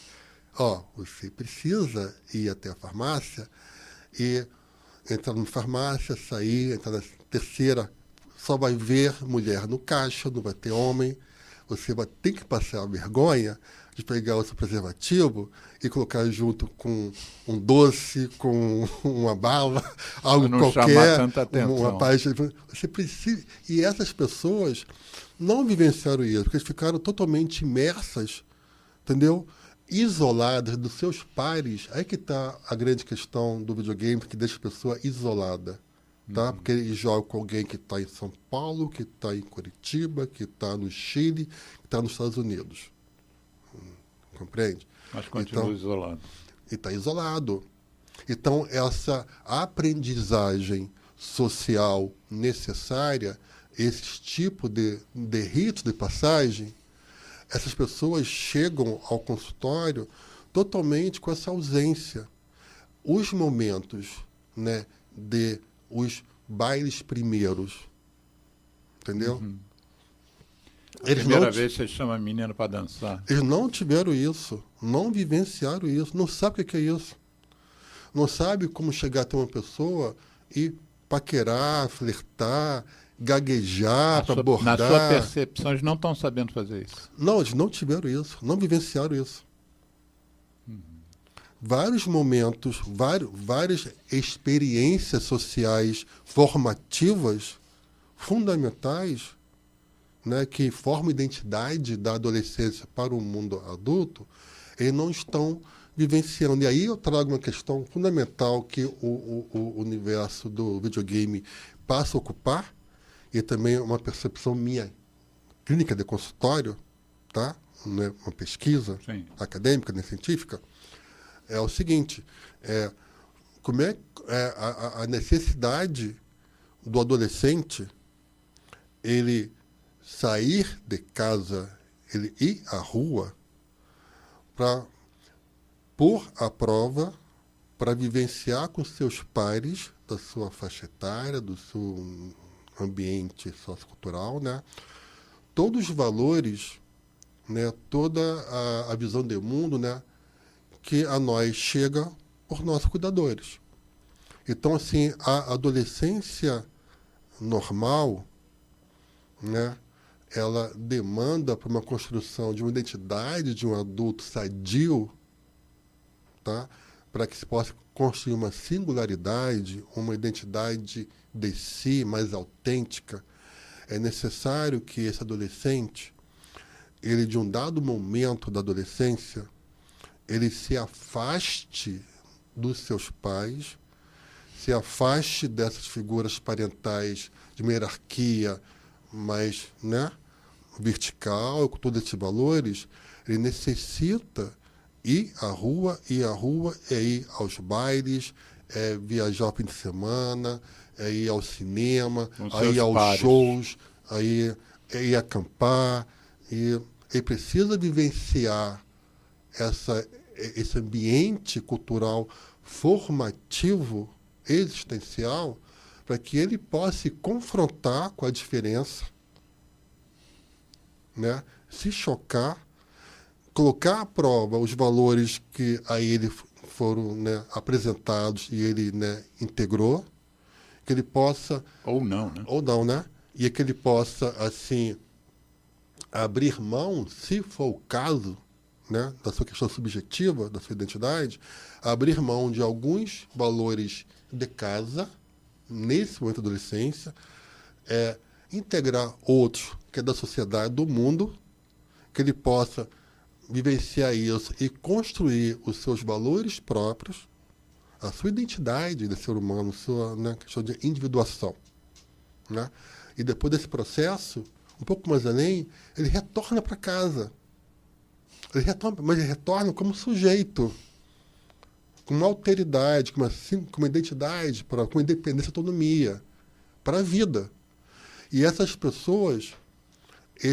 Você precisa ir até a farmácia e entrar na farmácia, sair, entrar na terceira, só vai ver mulher no caixa, não vai ter homem. Você vai ter que passar a vergonha de pegar o seu preservativo e colocar junto com um doce, com uma bala, algo não qualquer, chamar tanta atenção. uma página. Você precisa. E essas pessoas não vivenciaram isso, porque eles ficaram totalmente imersas, entendeu? Isoladas dos seus pares. Aí que está a grande questão do videogame, que deixa a pessoa isolada. Tá? Porque ele joga com alguém que está em São Paulo, que está em Curitiba, que está no Chile, que está nos Estados Unidos. Compreende? Mas continua isolado. E está isolado. Então, essa aprendizagem social necessária, esse tipo de rito de passagem, essas pessoas chegam ao consultório totalmente com essa ausência. Os momentos, né, de os bailes primeiros, entendeu? Primeira vez você chama a menina para dançar. Eles não tiveram isso, não vivenciaram isso, não sabem o que é isso. Não sabem como chegar até uma pessoa e paquerar, flertar, gaguejar para abordar. Na sua percepção, eles não estão sabendo fazer isso. Não, eles não tiveram isso, não vivenciaram isso. Vários momentos, várias experiências sociais formativas, fundamentais, né, que formam a identidade da adolescência para o mundo adulto, eles não estão vivenciando. E aí eu trago uma questão fundamental que o universo do videogame passa a ocupar, e também uma percepção minha, clínica de consultório, tá? Né, uma pesquisa acadêmica, né, científica, é o seguinte, como é a necessidade do adolescente ele sair de casa, ele ir à rua para pôr à prova, para vivenciar com seus pares da sua faixa etária, do seu ambiente sociocultural, né? Todos os valores né, toda a visão de mundo, né, que a nós chega por nossos cuidadores. Então, assim, a adolescência normal, né, ela demanda para uma construção de uma identidade de um adulto sadio, tá, para que se possa construir uma singularidade, uma identidade de si mais autêntica. É necessário que esse adolescente, ele de um dado momento da adolescência, ele se afaste dos seus pais, se afaste dessas figuras parentais de uma hierarquia mais, né, vertical, com todos esses valores. Ele necessita ir à rua, é ir aos bailes, é viajar ao fim de semana, é ir ao cinema, é ir aos shows, é ir acampar. E ele precisa vivenciar esse ambiente cultural formativo, existencial, para que ele possa se confrontar com a diferença, né? Se chocar, colocar à prova os valores que a ele foram, né, apresentados e ele, né, integrou, que ele possa... Ou não, né? Ou não, né? E que ele possa, assim, abrir mão, se for o caso, né, da sua questão subjetiva, da sua identidade, abrir mão de alguns valores de casa, nesse momento da adolescência, integrar outros, que é da sociedade, do mundo, que ele possa vivenciar isso e construir os seus valores próprios, a sua identidade de ser humano, sua, né, questão de individuação, né? E depois desse processo, um pouco mais além, ele retorna para casa. Mas ele retorna como sujeito, com uma alteridade, com uma identidade, com uma independência, autonomia, para a vida. E essas pessoas que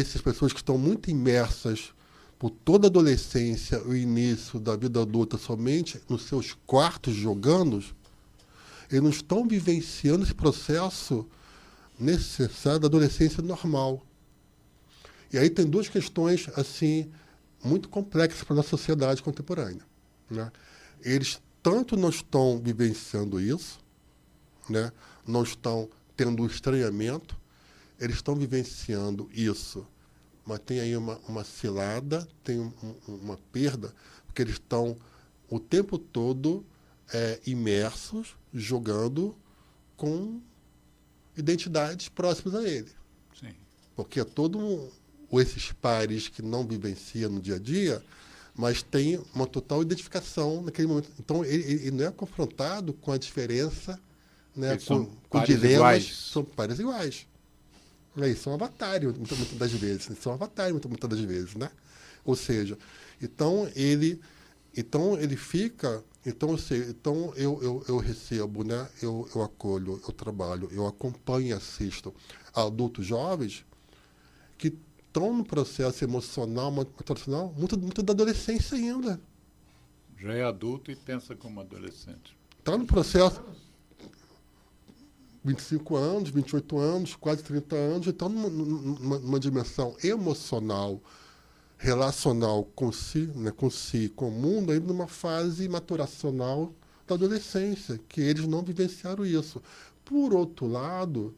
estão muito imersas por toda a adolescência, o início da vida adulta somente nos seus quartos jogando, eles não estão vivenciando esse processo necessário da adolescência normal. E aí tem duas questões, assim, muito complexas para a nossa sociedade contemporânea, né? Eles tanto não estão vivenciando isso, né? Não estão tendo um estranhamento, eles estão vivenciando isso, mas tem aí uma cilada, tem uma perda, porque eles estão o tempo todo imersos, jogando com identidades próximas a ele. Sim. Porque esses pares que não vivenciam no dia a dia, mas tem uma total identificação naquele momento. Então, ele não é confrontado com a diferença, né, com dilemas. Iguais. São pares iguais. Eles são avatares, muitas das vezes. São avatares, muitas das vezes, né? Ou seja, então ele fica... Então eu recebo, né? Eu acolho, eu trabalho, eu acompanho e assisto a adultos jovens que estão no processo emocional, motivacional, muito da adolescência ainda. Já é adulto e pensa como adolescente. Está no processo... 25 anos, 28 anos, quase 30 anos, então numa dimensão emocional, relacional com si, né, com o mundo, ainda numa fase maturacional da adolescência, que eles não vivenciaram isso. Por outro lado,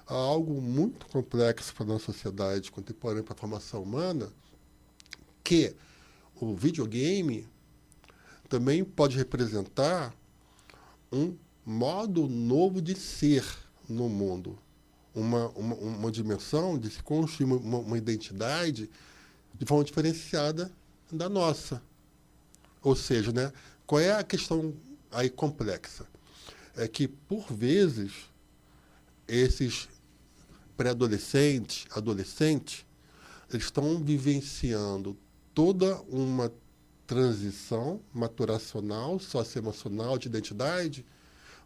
há algo muito complexo para a nossa sociedade contemporânea, para a formação humana, que o videogame também pode representar um modo novo de ser no mundo, uma dimensão de se construir uma identidade de forma diferenciada da nossa. Ou seja, né, qual é a questão aí complexa? É que, por vezes, esses pré-adolescentes, adolescentes, eles estão vivenciando toda uma transição maturacional, socioemocional, de identidade,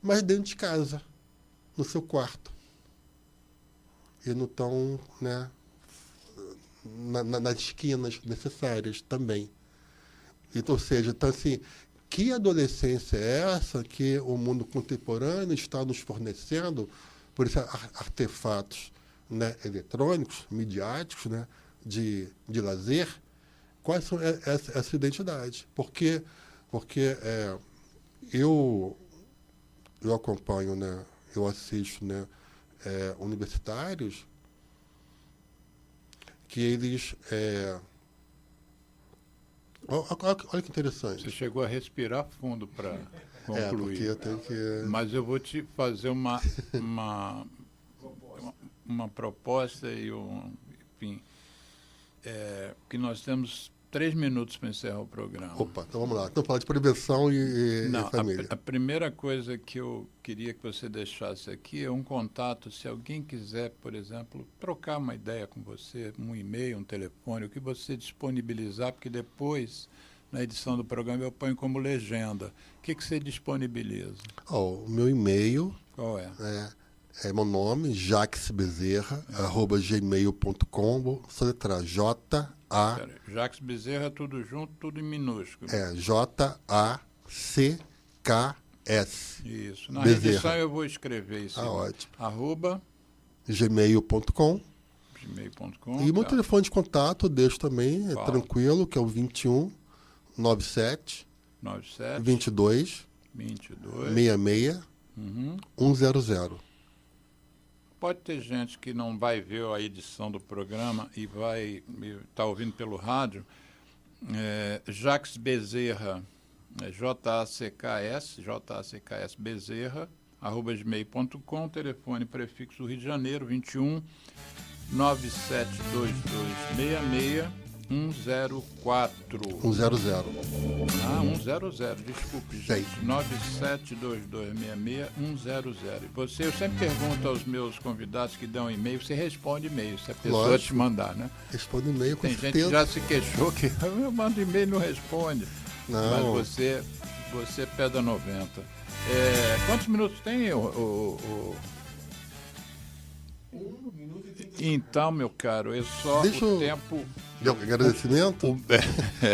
mas dentro de casa, no seu quarto. E não estão, né, nas esquinas necessárias também. Então, ou seja, então, assim, que adolescência é essa que o mundo contemporâneo está nos fornecendo por esses artefatos, né, eletrônicos, midiáticos, né, de lazer, quais são essa identidade. Porque eu acompanho, né, eu assisto, né, universitários que eles... olha que interessante. Você chegou a respirar fundo para concluir. Porque eu tenho que... Mas eu vou te fazer uma proposta e enfim, que nós temos 3 minutos para encerrar o programa. Opa, então vamos lá. Então, falar de prevenção e família. A primeira coisa que eu queria que você deixasse aqui é um contato, se alguém quiser, por exemplo, trocar uma ideia com você, um e-mail, um telefone, o que você disponibilizar, porque depois, na edição do programa, eu ponho como legenda. O que você disponibiliza? O meu e-mail... Qual é? É meu nome, jaquesbezerra, @gmail.com, vou soletrar Jacques Bezerra, tudo junto, tudo em minúsculo. JACKS. Isso. Na Bezerra. edição eu vou escrever isso. Ótimo. @gmail.com. E meu telefone de contato eu deixo também, tranquilo, que é o 21 97 22 66 100. Pode ter gente que não vai ver a edição do programa e vai estar ouvindo pelo rádio. Jacques Bezerra, JACKS Bezerra, @gmail.com, telefone prefixo Rio de Janeiro, 21 972266 104. 100. 100, desculpe, gente. 972266 100. Eu sempre pergunto aos meus convidados que dão e-mail, você responde e-mail, se a pessoa Lógico. te mandar, né? Responde e-mail, com Tem certeza. gente que já se queixou que eu mando e-mail e não responde. Não. Mas você é pé da 90. Quantos minutos tem o... 1 minuto e 30 Então, meu caro, o tempo... Deu agradecimento?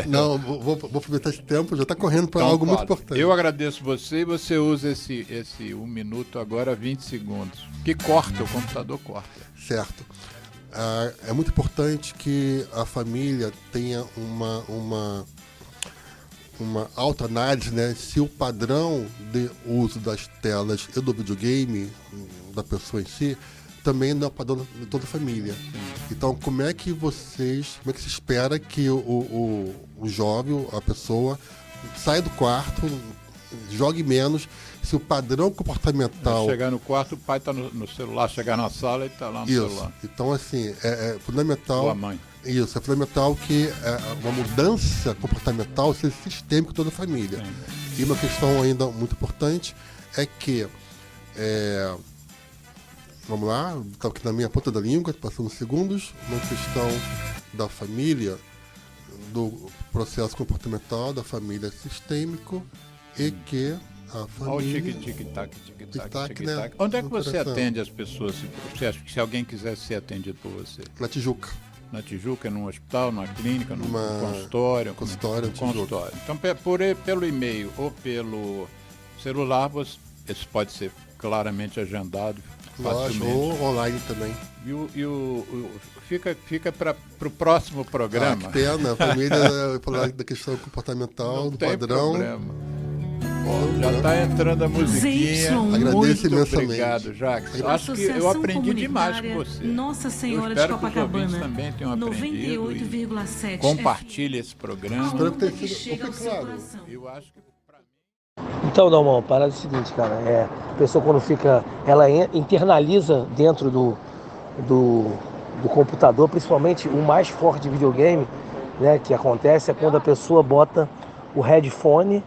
Não, vou aproveitar esse tempo, já está correndo para algo muito importante. Eu agradeço você e você usa esse 1 minuto agora, 20 segundos. Que corta, o computador corta. Certo. É muito importante que a família tenha uma autoanálise, né? Se o padrão de uso das telas e do videogame, da pessoa em si, também não é o padrão de toda a família. Então, como é que se espera que o jovem, a pessoa, saia do quarto, jogue menos, se o padrão comportamental... Chegar no quarto, o pai está no celular, chegar na sala e está lá no celular. Então, assim, é fundamental... Ou a mãe. Isso, é fundamental que uma mudança comportamental seja sistêmica em toda a família. Sim. E uma questão ainda muito importante é que... Vamos lá, estava aqui na minha ponta da língua, passando segundos, uma questão da família, do processo comportamental, da família sistêmico, e que a família... Olha o tic-tac. Né? Onde é que você atende as pessoas? Você acha que se alguém quiser ser atendido por você? Na Tijuca. Na Tijuca, num hospital, numa clínica, num consultório? Consultório. Então, pelo e-mail ou pelo celular, isso pode ser claramente agendado. Lógico, ou online também. Fica para o próximo programa. Que pena, a família falar da questão comportamental, Não do tem padrão. Problema. Já está entrando a musiquinha. Agradeço imensamente. Obrigado, Jacques. Acho que eu aprendi demais com você. Nossa Senhora eu de Copacabana. Que também tenham aprendido. 98,7. Compartilhe esse programa. Espero que tenha Que sido chega ao seu claro. coração. Eu acho que para mim... Então, Dalmão, a parada é o seguinte, cara, a pessoa quando fica, ela internaliza dentro do computador, principalmente o mais forte de videogame, né, que acontece é quando a pessoa bota o headphone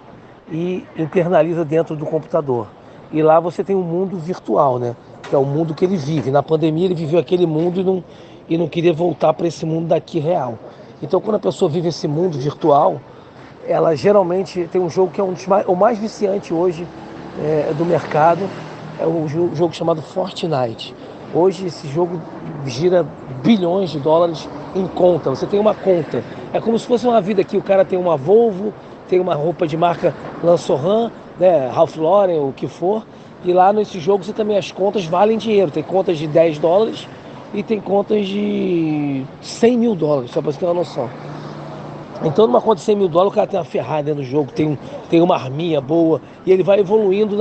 e internaliza dentro do computador. E lá você tem um mundo virtual, né, que é o mundo que ele vive. Na pandemia ele viveu aquele mundo e não queria voltar para esse mundo daqui real. Então, quando a pessoa vive esse mundo virtual, ela geralmente tem um jogo que é o mais viciante hoje do mercado, é o jogo chamado Fortnite. Hoje esse jogo gira bilhões de dólares em conta, você tem uma conta. É como se fosse uma vida aqui, o cara tem uma Volvo, tem uma roupa de marca Lansoran, né, Ralph Lauren, o que for, e lá nesse jogo você também as contas valem dinheiro, tem contas de $10 e tem contas de $100 mil, só para você ter uma noção. Então, numa conta de 100 mil dólares, o cara tem uma Ferrari dentro do jogo, tem uma arminha boa, e ele vai evoluindo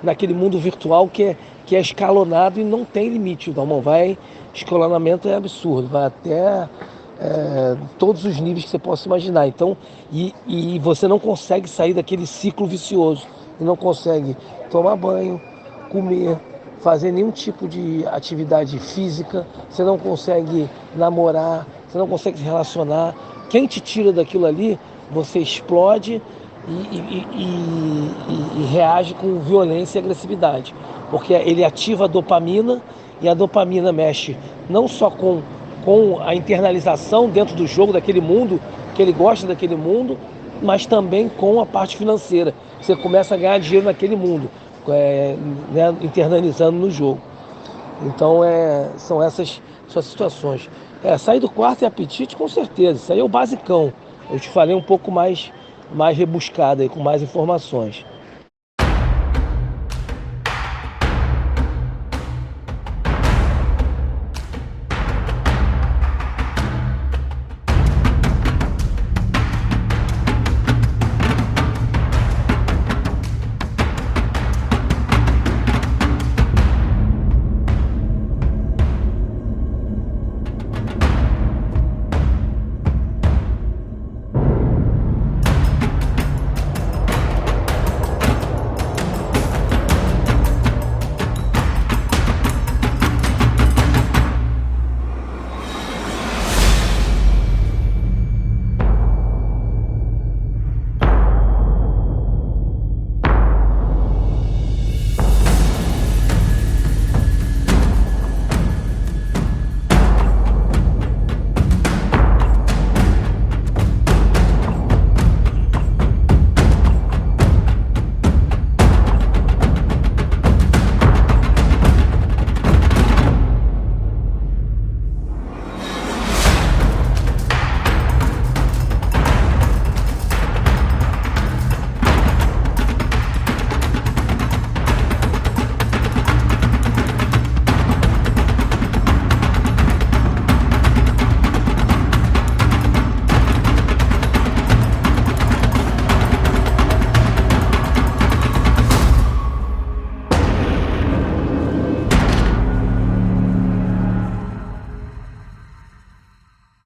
naquele mundo virtual que é escalonado e não tem limite. Então, escalonamento é absurdo, vai até todos os níveis que você possa imaginar. Então, e você não consegue sair daquele ciclo vicioso, e não consegue tomar banho, comer, fazer nenhum tipo de atividade física, você não consegue namorar, você não consegue se relacionar. Quem te tira daquilo ali, você explode e reage com violência e agressividade. Porque ele ativa a dopamina, e a dopamina mexe não só com a internalização dentro do jogo, daquele mundo, que ele gosta daquele mundo, mas também com a parte financeira. Você começa a ganhar dinheiro naquele mundo, né, internalizando no jogo. Então são essas situações. Sair do quarto e apetite, com certeza. Isso aí é o basicão. Eu te falei um pouco mais rebuscado, aí, com mais informações.